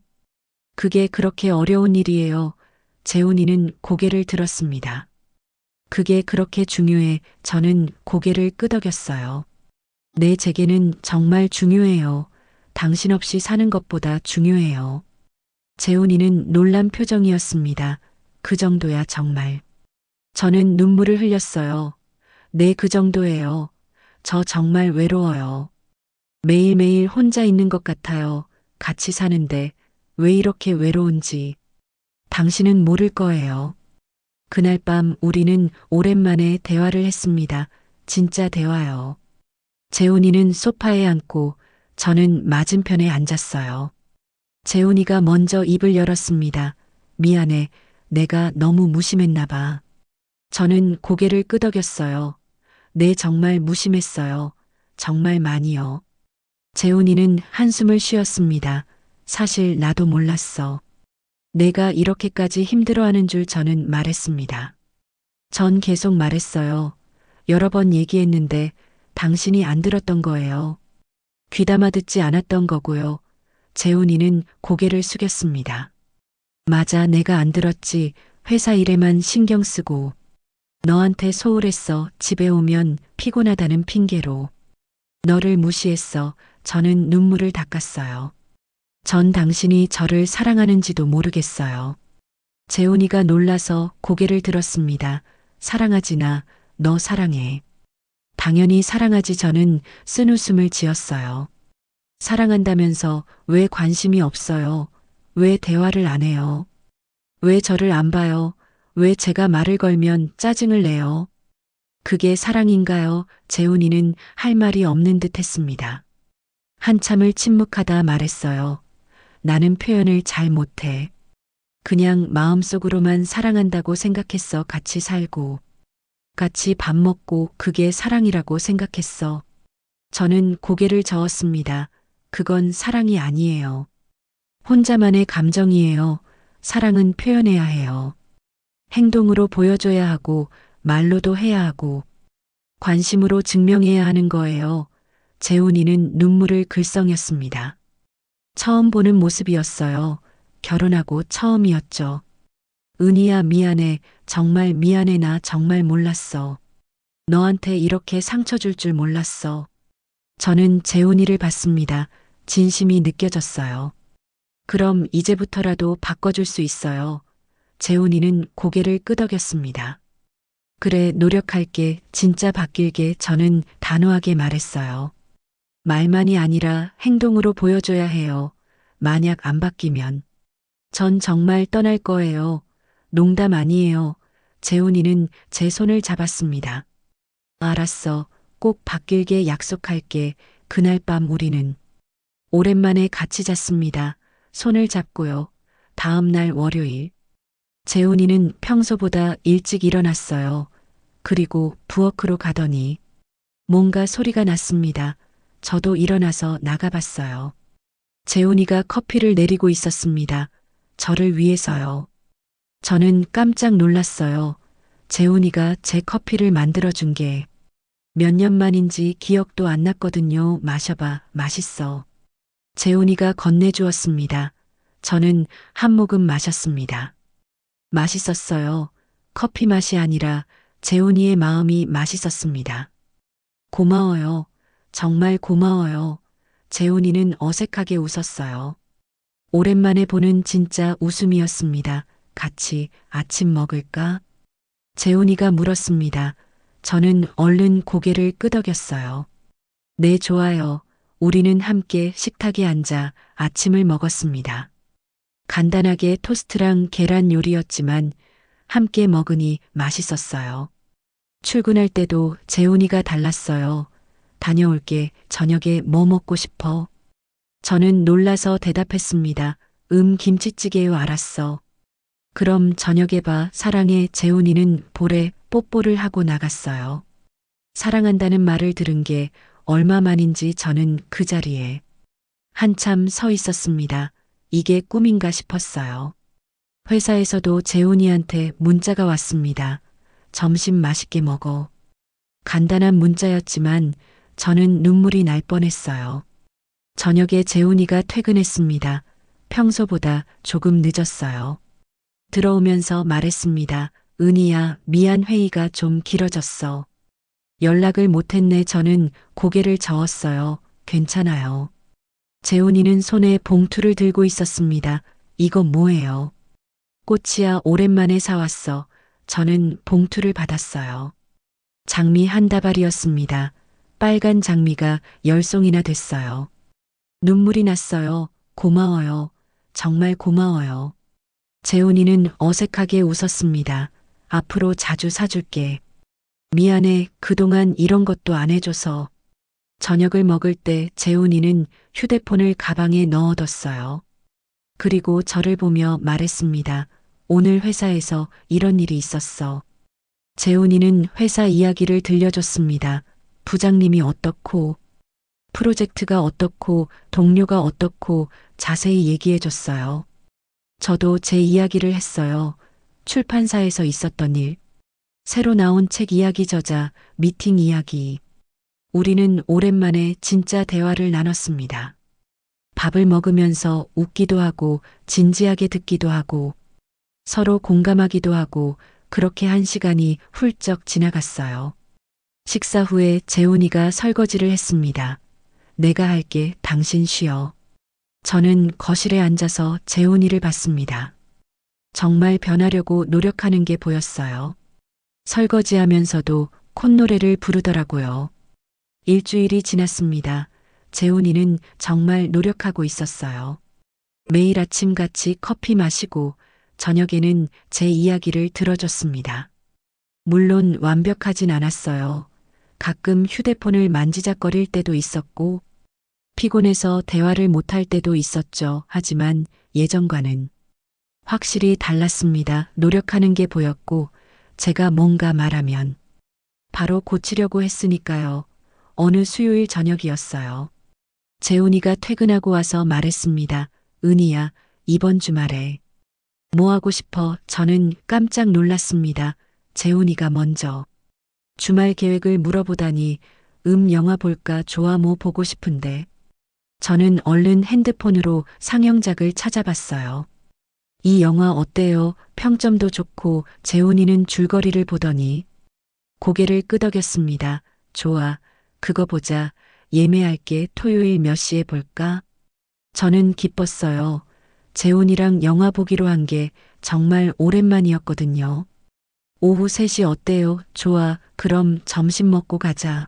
그게 그렇게 어려운 일이에요. 재훈이는 고개를 들었습니다. 그게 그렇게 중요해. 저는 고개를 끄덕였어요. 네, 제게는 정말 중요해요. 당신 없이 사는 것보다 중요해요. 재훈이는 놀란 표정이었습니다. 그 정도야 정말. 저는 눈물을 흘렸어요. 네, 그 정도예요. 저 정말 외로워요. 매일매일 혼자 있는 것 같아요. 같이 사는데 왜 이렇게 외로운지. 당신은 모를 거예요. 그날 밤 우리는 오랜만에 대화를 했습니다. 진짜 대화요. 재훈이는 소파에 앉고 저는 맞은편에 앉았어요. 재훈이가 먼저 입을 열었습니다. 미안해. 내가 너무 무심했나 봐. 저는 고개를 끄덕였어요. 네, 정말 무심했어요. 정말 많이요. 재훈이는 한숨을 쉬었습니다. 사실 나도 몰랐어. 내가 이렇게까지 힘들어하는 줄 저는 말했습니다. 전 계속 말했어요. 여러 번 얘기했는데 당신이 안 들었던 거예요. 귀담아 듣지 않았던 거고요. 재훈이는 고개를 숙였습니다. 맞아, 내가 안 들었지. 회사 일에만 신경 쓰고. 너한테 소홀했어. 집에 오면 피곤하다는 핑계로. 너를 무시했어. 저는 눈물을 닦았어요. 전 당신이 저를 사랑하는지도 모르겠어요. 재훈이가 놀라서 고개를 들었습니다. 사랑하지나, 너 사랑해. 당연히 사랑하지. 저는 쓴웃음을 지었어요. 사랑한다면서 왜 관심이 없어요? 왜 대화를 안 해요? 왜 저를 안 봐요? 왜 제가 말을 걸면 짜증을 내요? 그게 사랑인가요? 재훈이는 할 말이 없는 듯 했습니다. 한참을 침묵하다 말했어요. 나는 표현을 잘 못해. 그냥 마음속으로만 사랑한다고 생각했어. 같이 살고, 같이 밥 먹고 그게 사랑이라고 생각했어. 저는 고개를 저었습니다. 그건 사랑이 아니에요. 혼자만의 감정이에요. 사랑은 표현해야 해요. 행동으로 보여줘야 하고, 말로도 해야 하고, 관심으로 증명해야 하는 거예요. 재훈이는 눈물을 글썽였습니다. 처음 보는 모습이었어요. 결혼하고 처음이었죠. 은희야, 미안해. 정말 미안해. 나 정말 몰랐어. 너한테 이렇게 상처 줄 줄 몰랐어. 저는 재훈이를 봤습니다. 진심이 느껴졌어요. 그럼 이제부터라도 바꿔줄 수 있어요. 재훈이는 고개를 끄덕였습니다. 그래, 노력할게. 진짜 바뀔게. 저는 단호하게 말했어요. 말만이 아니라 행동으로 보여줘야 해요. 만약 안 바뀌면. 전 정말 떠날 거예요. 농담 아니에요. 재훈이는 제 손을 잡았습니다. 알았어. 꼭 바뀔게. 약속할게. 그날 밤 우리는 오랜만에 같이 잤습니다. 손을 잡고요. 다음 날 월요일. 재훈이는 평소보다 일찍 일어났어요. 그리고 부엌으로 가더니 뭔가 소리가 났습니다. 저도 일어나서 나가봤어요. 재훈이가 커피를 내리고 있었습니다. 저를 위해서요. 저는 깜짝 놀랐어요. 재훈이가 제 커피를 만들어준 게 몇 년 만인지 기억도 안 났거든요. 마셔봐. 맛있어. 재훈이가 건네주었습니다. 저는 한 모금 마셨습니다. 맛있었어요. 커피 맛이 아니라 재훈이의 마음이 맛있었습니다. 고마워요. 정말 고마워요. 재훈이는 어색하게 웃었어요. 오랜만에 보는 진짜 웃음이었습니다. 같이 아침 먹을까? 재훈이가 물었습니다. 저는 얼른 고개를 끄덕였어요. 네, 좋아요. 우리는 함께 식탁에 앉아 아침을 먹었습니다. 간단하게 토스트랑 계란 요리였지만 함께 먹으니 맛있었어요. 출근할 때도 재훈이가 달랐어요. 다녀올게. 저녁에 뭐 먹고 싶어? 저는 놀라서 대답했습니다. 김치찌개요. 알았어. 그럼 저녁에 봐. 사랑해. 재훈이는 볼에 뽀뽀를 하고 나갔어요. 사랑한다는 말을 들은 게 얼마만인지 저는 그 자리에 한참 서 있었습니다. 이게 꿈인가 싶었어요. 회사에서도 재훈이한테 문자가 왔습니다. 점심 맛있게 먹어. 간단한 문자였지만 저는 눈물이 날 뻔했어요. 저녁에 재훈이가 퇴근했습니다. 평소보다 조금 늦었어요. 들어오면서 말했습니다. 은희야, 미안 회의가 좀 길어졌어. 연락을 못했네. 저는 고개를 저었어요. 괜찮아요. 재훈이는 손에 봉투를 들고 있었습니다. 이거 뭐예요? 꽃이야, 오랜만에 사왔어. 저는 봉투를 받았어요. 장미 한 다발이었습니다. 빨간 장미가 10송이나 됐어요. 눈물이 났어요. 고마워요. 정말 고마워요. 재훈이는 어색하게 웃었습니다. 앞으로 자주 사줄게. 미안해. 그동안 이런 것도 안 해줘서. 저녁을 먹을 때 재훈이는 휴대폰을 가방에 넣어뒀어요. 그리고 저를 보며 말했습니다. 오늘 회사에서 이런 일이 있었어. 재훈이는 회사 이야기를 들려줬습니다. 부장님이 어떻고, 프로젝트가 어떻고, 동료가 어떻고 자세히 얘기해줬어요. 저도 제 이야기를 했어요. 출판사에서 있었던 일, 새로 나온 책 이야기 저자, 미팅 이야기. 우리는 오랜만에 진짜 대화를 나눴습니다. 밥을 먹으면서 웃기도 하고 진지하게 듣기도 하고 서로 공감하기도 하고 그렇게 1시간이 훌쩍 지나갔어요. 식사 후에 재훈이가 설거지를 했습니다. 내가 할게, 당신 쉬어. 저는 거실에 앉아서 재훈이를 봤습니다. 정말 변하려고 노력하는 게 보였어요. 설거지하면서도 콧노래를 부르더라고요. 일주일이 지났습니다. 재훈이는 정말 노력하고 있었어요. 매일 아침 같이 커피 마시고 저녁에는 제 이야기를 들어줬습니다. 물론 완벽하진 않았어요. 가끔 휴대폰을 만지작거릴 때도 있었고 피곤해서 대화를 못할 때도 있었죠. 하지만 예전과는 확실히 달랐습니다. 노력하는 게 보였고 제가 뭔가 말하면 바로 고치려고 했으니까요. 어느 수요일 저녁이었어요. 재훈이가 퇴근하고 와서 말했습니다. 은희야, 이번 주말에 뭐 하고 싶어? 저는 깜짝 놀랐습니다. 재훈이가 먼저 주말 계획을 물어보다니 영화 볼까? 좋아, 뭐 보고 싶은데. 저는 얼른 핸드폰으로 상영작을 찾아봤어요. 이 영화 어때요? 평점도 좋고 재훈이는 줄거리를 보더니 고개를 끄덕였습니다. 좋아, 그거 보자. 예매할게. 토요일 몇 시에 볼까? 저는 기뻤어요. 재훈이랑 영화 보기로 한 게 정말 오랜만이었거든요. 오후 3시 어때요? 좋아, 그럼 점심 먹고 가자.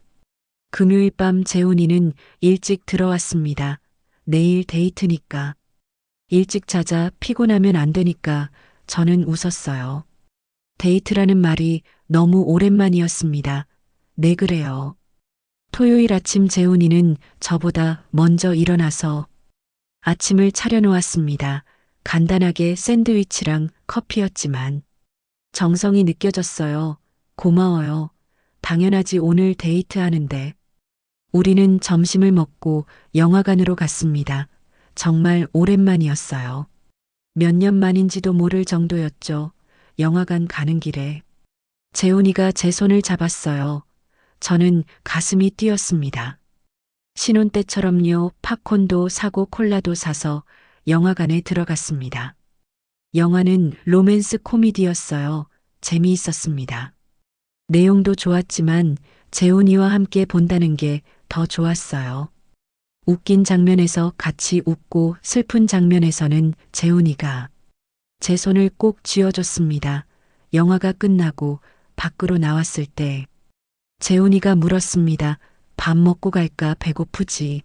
금요일 밤 재훈이는 일찍 들어왔습니다. 내일 데이트니까. 일찍 자자. 피곤하면 안 되니까. 저는 웃었어요. 데이트라는 말이 너무 오랜만이었습니다. 네, 그래요. 토요일 아침 재훈이는 저보다 먼저 일어나서 아침을 차려놓았습니다. 간단하게 샌드위치랑 커피였지만 정성이 느껴졌어요. 고마워요. 당연하지. 오늘 데이트하는데. 우리는 점심을 먹고 영화관으로 갔습니다. 정말 오랜만이었어요. 몇 년 만인지도 모를 정도였죠. 영화관 가는 길에 재훈이가 제 손을 잡았어요. 저는 가슴이 뛰었습니다. 신혼 때처럼요. 팝콘도 사고 콜라도 사서 영화관에 들어갔습니다. 영화는 로맨스 코미디였어요. 재미있었습니다. 내용도 좋았지만 재훈이와 함께 본다는 게 더 좋았어요. 웃긴 장면에서 같이 웃고 슬픈 장면에서는 재훈이가 제 손을 꼭 쥐어줬습니다. 영화가 끝나고 밖으로 나왔을 때 재훈이가 물었습니다. 밥 먹고 갈까? 배고프지?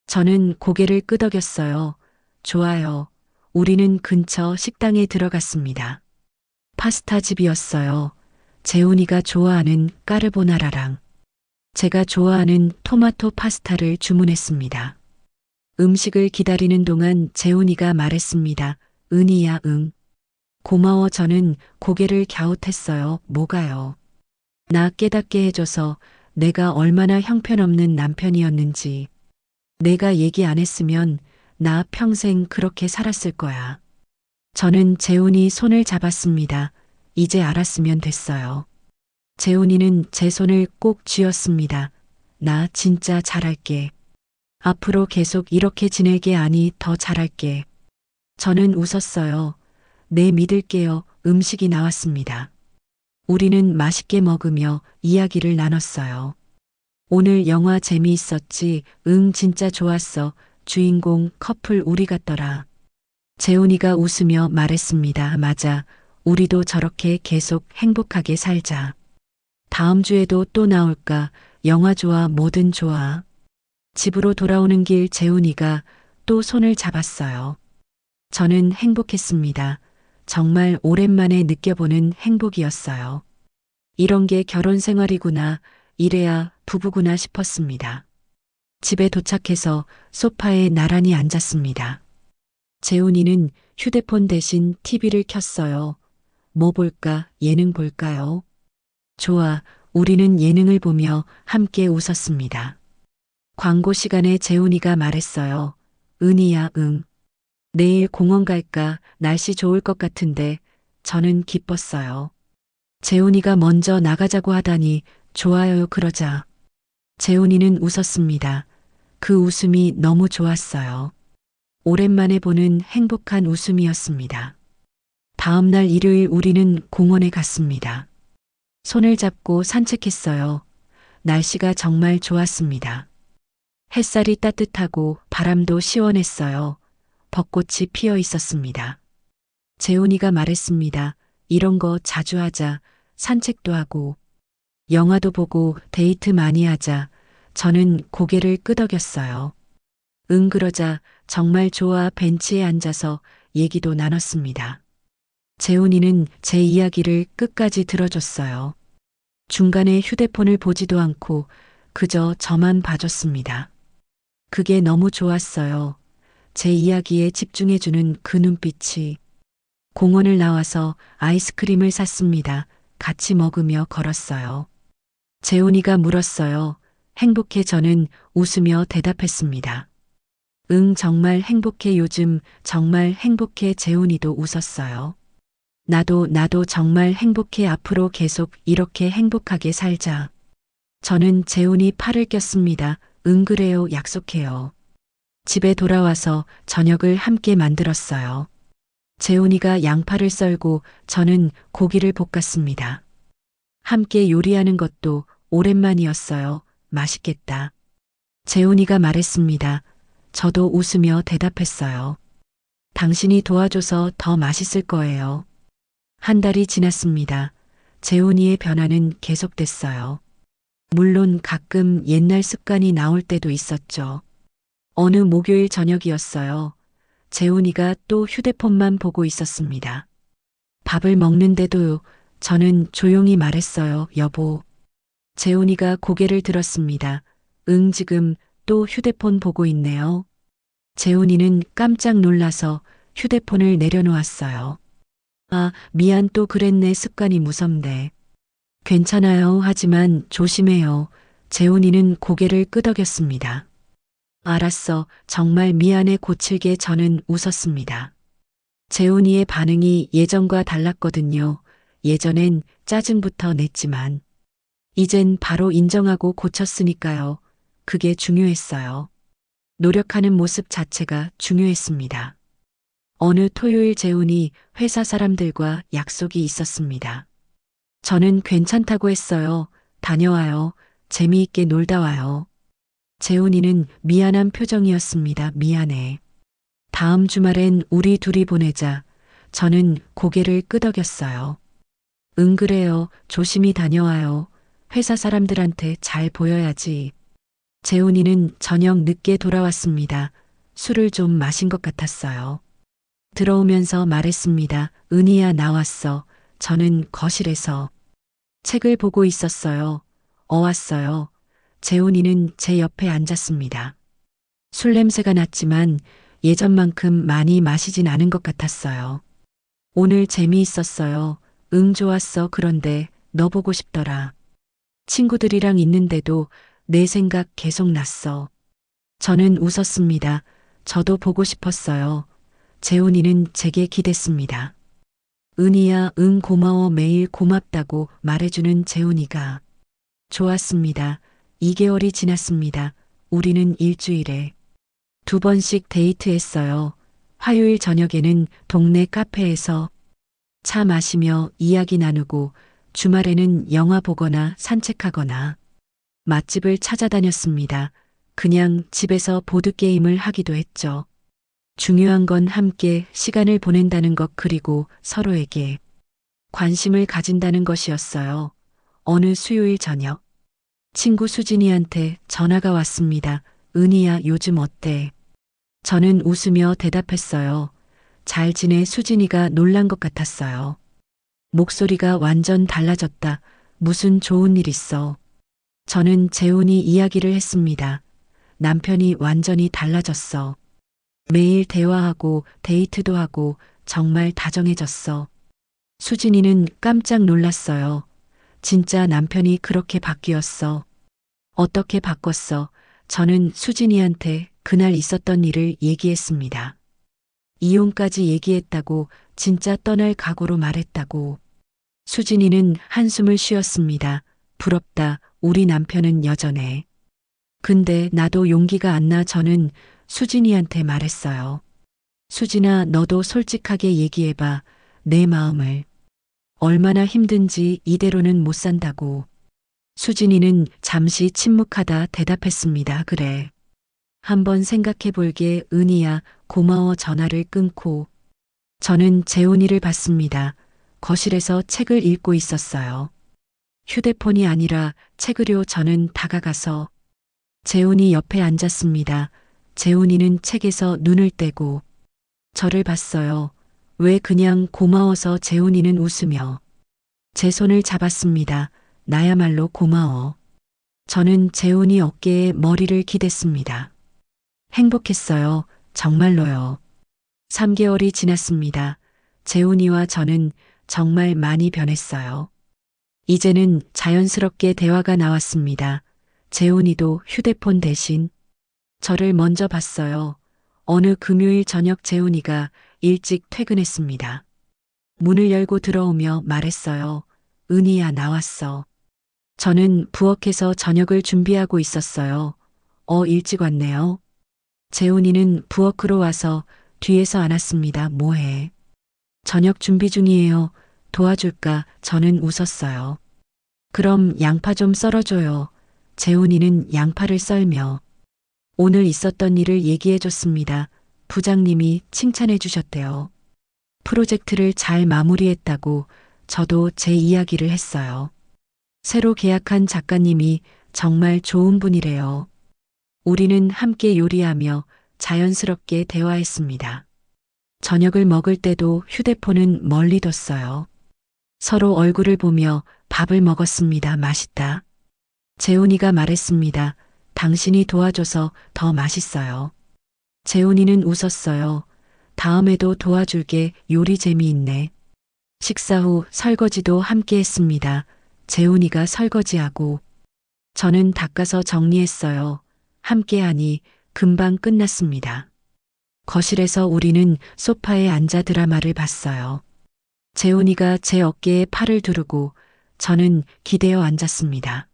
저는 고개를 끄덕였어요. 좋아요. 우리는 근처 식당에 들어갔습니다. 파스타 집이었어요. 재훈이가 좋아하는 까르보나라랑 제가 좋아하는 토마토 파스타를 주문했습니다. 음식을 기다리는 동안 재훈이가 말했습니다. 은희야, 응. 고마워. 저는 고개를 갸웃했어요. 뭐가요? 나 깨닫게 해줘서 내가 얼마나 형편없는 남편이었는지. 내가 얘기 안 했으면 나 평생 그렇게 살았을 거야. 저는 재훈이 손을 잡았습니다. 이제 알았으면 됐어요. 재훈이는 제 손을 꼭 쥐었습니다. 나 진짜 잘할게. 앞으로 계속 이렇게 지낼게 아니 더 잘할게. 저는 웃었어요. 네 믿을게요. 음식이 나왔습니다. 우리는 맛있게 먹으며 이야기를 나눴어요. 오늘 영화 재미있었지? 응 진짜 좋았어. 주인공 커플 우리 같더라. 재훈이가 웃으며 말했습니다. 맞아. 우리도 저렇게 계속 행복하게 살자. 다음 주에도 또 나올까? 영화 좋아, 뭐든 좋아. 집으로 돌아오는 길 재훈이가 또 손을 잡았어요. 저는 행복했습니다. 정말 오랜만에 느껴보는 행복이었어요. 이런 게 결혼 생활이구나, 이래야 부부구나 싶었습니다. 집에 도착해서 소파에 나란히 앉았습니다. 재훈이는 휴대폰 대신 TV를 켰어요. 뭐 볼까? 예능 볼까요? 좋아, 우리는 예능을 보며 함께 웃었습니다. 광고 시간에 재훈이가 말했어요. 은희야, 응. 내일 공원 갈까? 날씨 좋을 것 같은데. 저는 기뻤어요. 재훈이가 먼저 나가자고 하다니 좋아요 그러자. 재훈이는 웃었습니다. 그 웃음이 너무 좋았어요. 오랜만에 보는 행복한 웃음이었습니다. 다음 날 일요일 우리는 공원에 갔습니다. 손을 잡고 산책했어요. 날씨가 정말 좋았습니다. 햇살이 따뜻하고 바람도 시원했어요. 벚꽃이 피어 있었습니다. 재훈이가 말했습니다. 이런 거 자주 하자. 산책도 하고 영화도 보고 데이트 많이 하자. 저는 고개를 끄덕였어요. 응 그러자. 정말 좋아. 벤치에 앉아서 얘기도 나눴습니다. 재훈이는 제 이야기를 끝까지 들어줬어요. 중간에 휴대폰을 보지도 않고 그저 저만 봐줬습니다. 그게 너무 좋았어요. 제 이야기에 집중해주는 그 눈빛이. 공원을 나와서 아이스크림을 샀습니다. 같이 먹으며 걸었어요. 재훈이가 물었어요. 행복해 저는 웃으며 대답했습니다. 응 정말 행복해 요즘 정말 행복해 재훈이도 웃었어요. 나도 정말 행복해 앞으로 계속 이렇게 행복하게 살자. 저는 재훈이 팔을 꼈습니다. 응 그래요 약속해요. 집에 돌아와서 저녁을 함께 만들었어요. 재훈이가 양파를 썰고 저는 고기를 볶았습니다. 함께 요리하는 것도 오랜만이었어요. 맛있겠다. 재훈이가 말했습니다. 저도 웃으며 대답했어요. 당신이 도와줘서 더 맛있을 거예요. 한 달이 지났습니다. 재훈이의 변화는 계속됐어요. 물론 가끔 옛날 습관이 나올 때도 있었죠. 어느 목요일 저녁이었어요. 재훈이가 또 휴대폰만 보고 있었습니다. 밥을 먹는데도 저는 조용히 말했어요. 여보. 재훈이가 고개를 들었습니다. 응 지금 또 휴대폰 보고 있네요. 재훈이는 깜짝 놀라서 휴대폰을 내려놓았어요. 아, 미안 또 그랬네 습관이 무섭네. 괜찮아요 하지만 조심해요. 재훈이는 고개를 끄덕였습니다. 알았어. 정말 미안해 고칠게 저는 웃었습니다. 재훈이의 반응이 예전과 달랐거든요. 예전엔 짜증부터 냈지만 이젠 바로 인정하고 고쳤으니까요. 그게 중요했어요. 노력하는 모습 자체가 중요했습니다. 어느 토요일 재훈이 회사 사람들과 약속이 있었습니다. 저는 괜찮다고 했어요. 다녀와요. 재미있게 놀다 와요. 재훈이는 미안한 표정이었습니다. 미안해. 다음 주말엔 우리 둘이 보내자. 저는 고개를 끄덕였어요. 응 그래요. 조심히 다녀와요. 회사 사람들한테 잘 보여야지. 재훈이는 저녁 늦게 돌아왔습니다. 술을 좀 마신 것 같았어요. 들어오면서 말했습니다. 은희야 나왔어. 저는 거실에서 책을 보고 있었어요. 왔어요. 재훈이는 제 옆에 앉았습니다. 술 냄새가 났지만 예전만큼 많이 마시진 않은 것 같았어요. 오늘 재미있었어요. 응 좋았어. 그런데 너 보고 싶더라. 친구들이랑 있는데도 내 생각 계속 났어. 저는 웃었습니다. 저도 보고 싶었어요. 재훈이는 제게 기댔습니다. 은희야, 응, 고마워, 매일 고맙다고 말해주는 재훈이가. 좋았습니다. 2개월이 지났습니다. 우리는 일주일에 2번씩 데이트했어요. 화요일 저녁에는 동네 카페에서 차 마시며 이야기 나누고 주말에는 영화 보거나 산책하거나 맛집을 찾아다녔습니다. 그냥 집에서 보드게임을 하기도 했죠. 중요한 건 함께 시간을 보낸다는 것 그리고 서로에게 관심을 가진다는 것이었어요. 어느 수요일 저녁 친구 수진이한테 전화가 왔습니다. 은희야, 요즘 어때? 저는 웃으며 대답했어요. 잘 지내. 수진이가 놀란 것 같았어요. 목소리가 완전 달라졌다. 무슨 좋은 일 있어? 저는 재훈이 이야기를 했습니다. 남편이 완전히 달라졌어. 매일 대화하고 데이트도 하고 정말 다정해졌어. 수진이는 깜짝 놀랐어요. 진짜 남편이 그렇게 바뀌었어. 어떻게 바꿨어? 저는 수진이한테 그날 있었던 일을 얘기했습니다. 이혼까지 얘기했다고, 진짜 떠날 각오로 말했다고. 수진이는 한숨을 쉬었습니다. 부럽다. 우리 남편은 여전해. 근데 나도 용기가 안 나. 저는 수진이한테 말했어요. 수진아, 너도 솔직하게 얘기해봐. 내 마음을. 얼마나 힘든지 이대로는 못 산다고. 수진이는 잠시 침묵하다 대답했습니다. 그래. 한번 생각해 볼게. 은희야, 고마워. 전화를 끊고 저는 재훈이를 봤습니다. 거실에서 책을 읽고 있었어요. 휴대폰이 아니라 책을요. 저는 다가가서 재훈이 옆에 앉았습니다. 재훈이는 책에서 눈을 떼고 저를 봤어요. 왜 그냥 고마워서. 재훈이는 웃으며 제 손을 잡았습니다. 나야말로 고마워. 저는 재훈이 어깨에 머리를 기댔습니다. 행복했어요. 정말로요. 3개월이 지났습니다. 재훈이와 저는 정말 많이 변했어요. 이제는 자연스럽게 대화가 나왔습니다. 재훈이도 휴대폰 대신 저를 먼저 봤어요. 어느 금요일 저녁 재훈이가 일찍 퇴근했습니다. 문을 열고 들어오며 말했어요. 은희야, 나왔어. 저는 부엌에서 저녁을 준비하고 있었어요. 일찍 왔네요. 재훈이는 부엌으로 와서 뒤에서 안았습니다. 뭐해? 저녁 준비 중이에요. 도와줄까? 저는 웃었어요. 그럼 양파 좀 썰어줘요. 재훈이는 양파를 썰며 오늘 있었던 일을 얘기해 줬습니다. 부장님이 칭찬해 주셨대요. 프로젝트를 잘 마무리했다고. 저도 제 이야기를 했어요. 새로 계약한 작가님이 정말 좋은 분이래요. 우리는 함께 요리하며 자연스럽게 대화했습니다. 저녁을 먹을 때도 휴대폰은 멀리 뒀어요. 서로 얼굴을 보며 밥을 먹었습니다. 맛있다. 재훈이가 말했습니다. 당신이 도와줘서 더 맛있어요. 재훈이는 웃었어요. 다음에도 도와줄게. 요리 재미있네. 식사 후 설거지도 함께 했습니다. 재훈이가 설거지하고 저는 닦아서 정리했어요. 함께하니 금방 끝났습니다. 거실에서 우리는 소파에 앉아 드라마를 봤어요. 재훈이가 제 어깨에 팔을 두르고 저는 기대어 앉았습니다.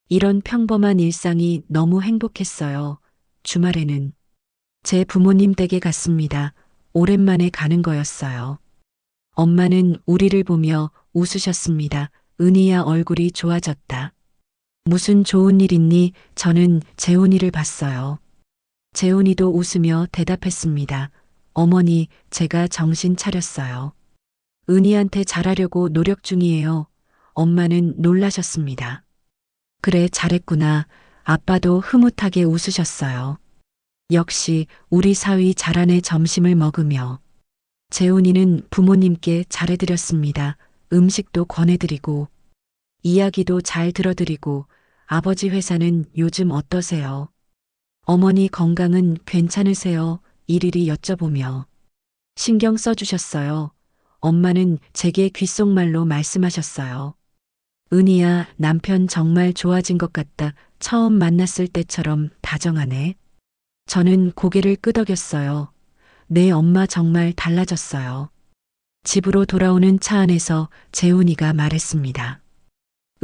이런 평범한 일상이 너무 행복했어요. 주말에는 제 부모님 댁에 갔습니다. 오랜만에 가는 거였어요. 엄마는 우리를 보며 웃으셨습니다. 은희야, 얼굴이 좋아졌다. 무슨 좋은 일 있니? 저는 재훈이를 봤어요. 재훈이도 웃으며 대답했습니다. 어머니, 제가 정신 차렸어요. 은희한테 잘하려고 노력 중이에요. 엄마는 놀라셨습니다. 그래, 잘했구나. 아빠도 흐뭇하게 웃으셨어요. 역시 우리 사위 잘하네. 점심을 먹으며 재훈이는 부모님께 잘해드렸습니다. 음식도 권해드리고 이야기도 잘 들어드리고 아버지 회사는 요즘 어떠세요? 어머니 건강은 괜찮으세요? 일일이 여쭤보며 신경 써주셨어요. 엄마는 제게 귓속말로 말씀하셨어요. 은희야, 남편 정말 좋아진 것 같다. 처음 만났을 때처럼 다정하네. 저는 고개를 끄덕였어요. 내 엄마 정말 달라졌어요. 집으로 돌아오는 차 안에서 재훈이가 말했습니다.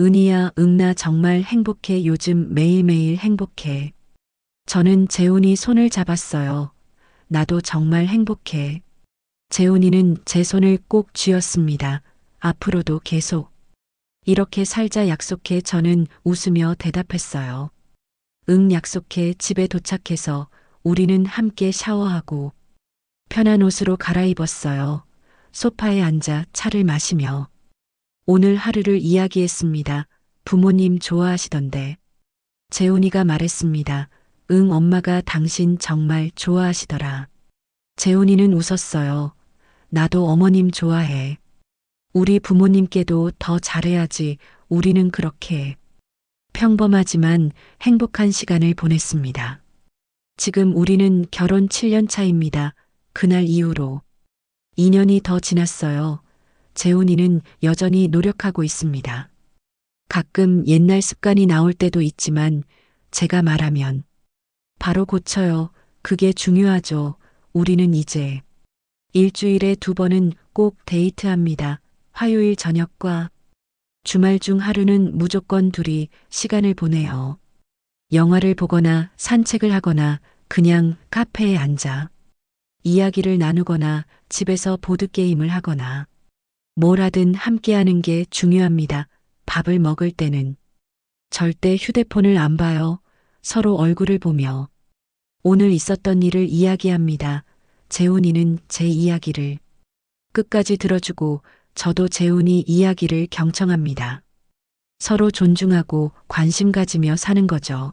은희야, 응, 나 정말 행복해. 요즘 매일매일 행복해. 저는 재훈이 손을 잡았어요. 나도 정말 행복해. 재훈이는 제 손을 꼭 쥐었습니다. 앞으로도 계속. 이렇게 살자 약속해. 저는 웃으며 대답했어요. 응, 약속해. 집에 도착해서 우리는 함께 샤워하고 편한 옷으로 갈아입었어요. 소파에 앉아 차를 마시며 오늘 하루를 이야기했습니다. 부모님 좋아하시던데. 재훈이가 말했습니다. 응, 엄마가 당신 정말 좋아하시더라. 재훈이는 웃었어요. 나도 어머님 좋아해. 우리 부모님께도 더 잘해야지. 우리는 그렇게 평범하지만 행복한 시간을 보냈습니다. 지금 우리는 결혼 7년 차입니다. 그날 이후로 2년이 더 지났어요. 재훈이는 여전히 노력하고 있습니다. 가끔 옛날 습관이 나올 때도 있지만 제가 말하면 바로 고쳐요. 그게 중요하죠. 우리는 이제 일주일에 2번은 꼭 데이트합니다. 화요일 저녁과 주말 중 하루는 무조건 둘이 시간을 보내요. 영화를 보거나 산책을 하거나 그냥 카페에 앉아 이야기를 나누거나 집에서 보드게임을 하거나 뭘 하든 함께 하는 게 중요합니다. 밥을 먹을 때는 절대 휴대폰을 안 봐요. 서로 얼굴을 보며 오늘 있었던 일을 이야기합니다. 재훈이는 제 이야기를 끝까지 들어주고 저도 재훈이 이야기를 경청합니다. 서로 존중하고 관심 가지며 사는 거죠.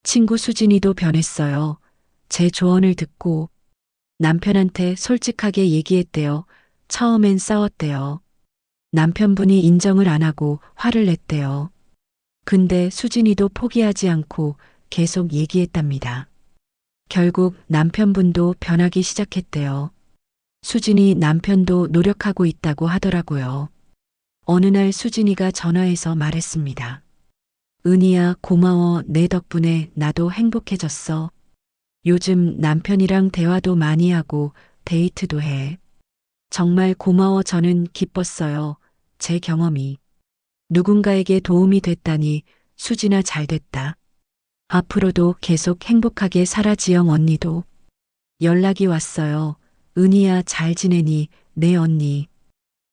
친구 수진이도 변했어요. 제 조언을 듣고 남편한테 솔직하게 얘기했대요. 처음엔 싸웠대요. 남편분이 인정을 안 하고 화를 냈대요. 근데 수진이도 포기하지 않고 계속 얘기했답니다. 결국 남편분도 변하기 시작했대요. 수진이 남편도 노력하고 있다고 하더라고요. 어느 날 수진이가 전화해서 말했습니다. 은희야, 고마워. 내 덕분에 나도 행복해졌어. 요즘 남편이랑 대화도 많이 하고 데이트도 해. 정말 고마워. 저는 기뻤어요. 제 경험이 누군가에게 도움이 됐다니 수진아 잘 됐다. 앞으로도 계속 행복하게 살아. 지영 언니도 연락이 왔어요. 은희야, 잘 지내니? 네 언니.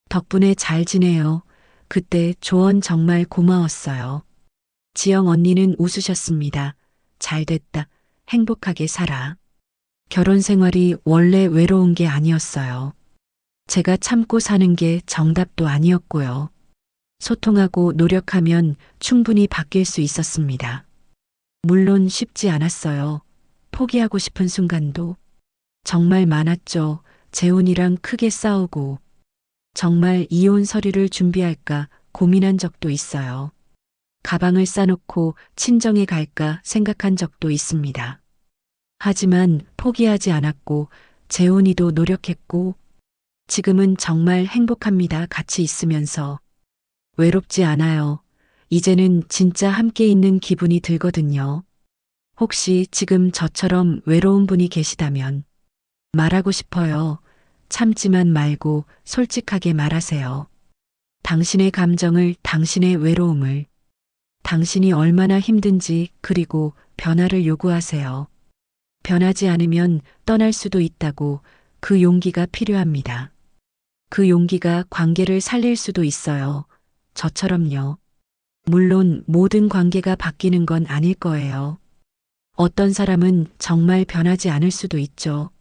덕분에 잘 지내요. 그때 조언 정말 고마웠어요. 지영 언니는 웃으셨습니다. 잘 됐다. 행복하게 살아. 결혼 생활이 원래 외로운 게 아니었어요. 제가 참고 사는 게 정답도 아니었고요. 소통하고 노력하면 충분히 바뀔 수 있었습니다. 물론 쉽지 않았어요. 포기하고 싶은 순간도 정말 많았죠. 재훈이랑 크게 싸우고 정말 이혼 서류를 준비할까 고민한 적도 있어요. 가방을 싸놓고 친정에 갈까 생각한 적도 있습니다. 하지만 포기하지 않았고 재훈이도 노력했고 지금은 정말 행복합니다. 같이 있으면서 외롭지 않아요. 이제는 진짜 함께 있는 기분이 들거든요. 혹시 지금 저처럼 외로운 분이 계시다면 말하고 싶어요. 참지만 말고 솔직하게 말하세요. 당신의 감정을, 당신의 외로움을, 당신이 얼마나 힘든지, 그리고 변화를 요구하세요. 변하지 않으면 떠날 수도 있다고. 그 용기가 필요합니다. 그 용기가 관계를 살릴 수도 있어요. 저처럼요. 물론 모든 관계가 바뀌는 건 아닐 거예요. 어떤 사람은 정말 변하지 않을 수도 있죠.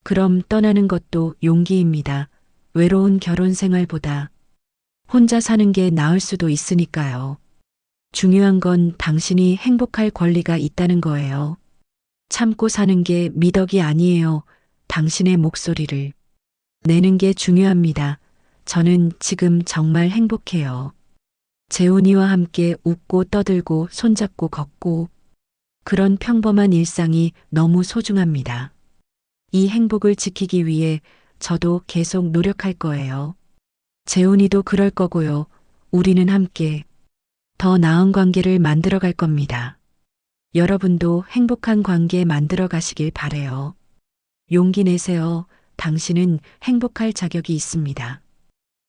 그럼 떠나는 것도 용기입니다. 외로운 결혼 생활보다 혼자 사는 게 나을 수도 있으니까요. 중요한 건 당신이 행복할 권리가 있다는 거예요. 참고 사는 게 미덕이 아니에요. 당신의 목소리를 내는 게 중요합니다. 저는 지금 정말 행복해요. 재훈이와 함께 웃고 떠들고 손잡고 걷고 그런 평범한 일상이 너무 소중합니다. 이 행복을 지키기 위해 저도 계속 노력할 거예요. 재훈이도 그럴 거고요. 우리는 함께 더 나은 관계를 만들어 갈 겁니다. 여러분도 행복한 관계 만들어 가시길 바래요. 용기 내세요. 당신은 행복할 자격이 있습니다.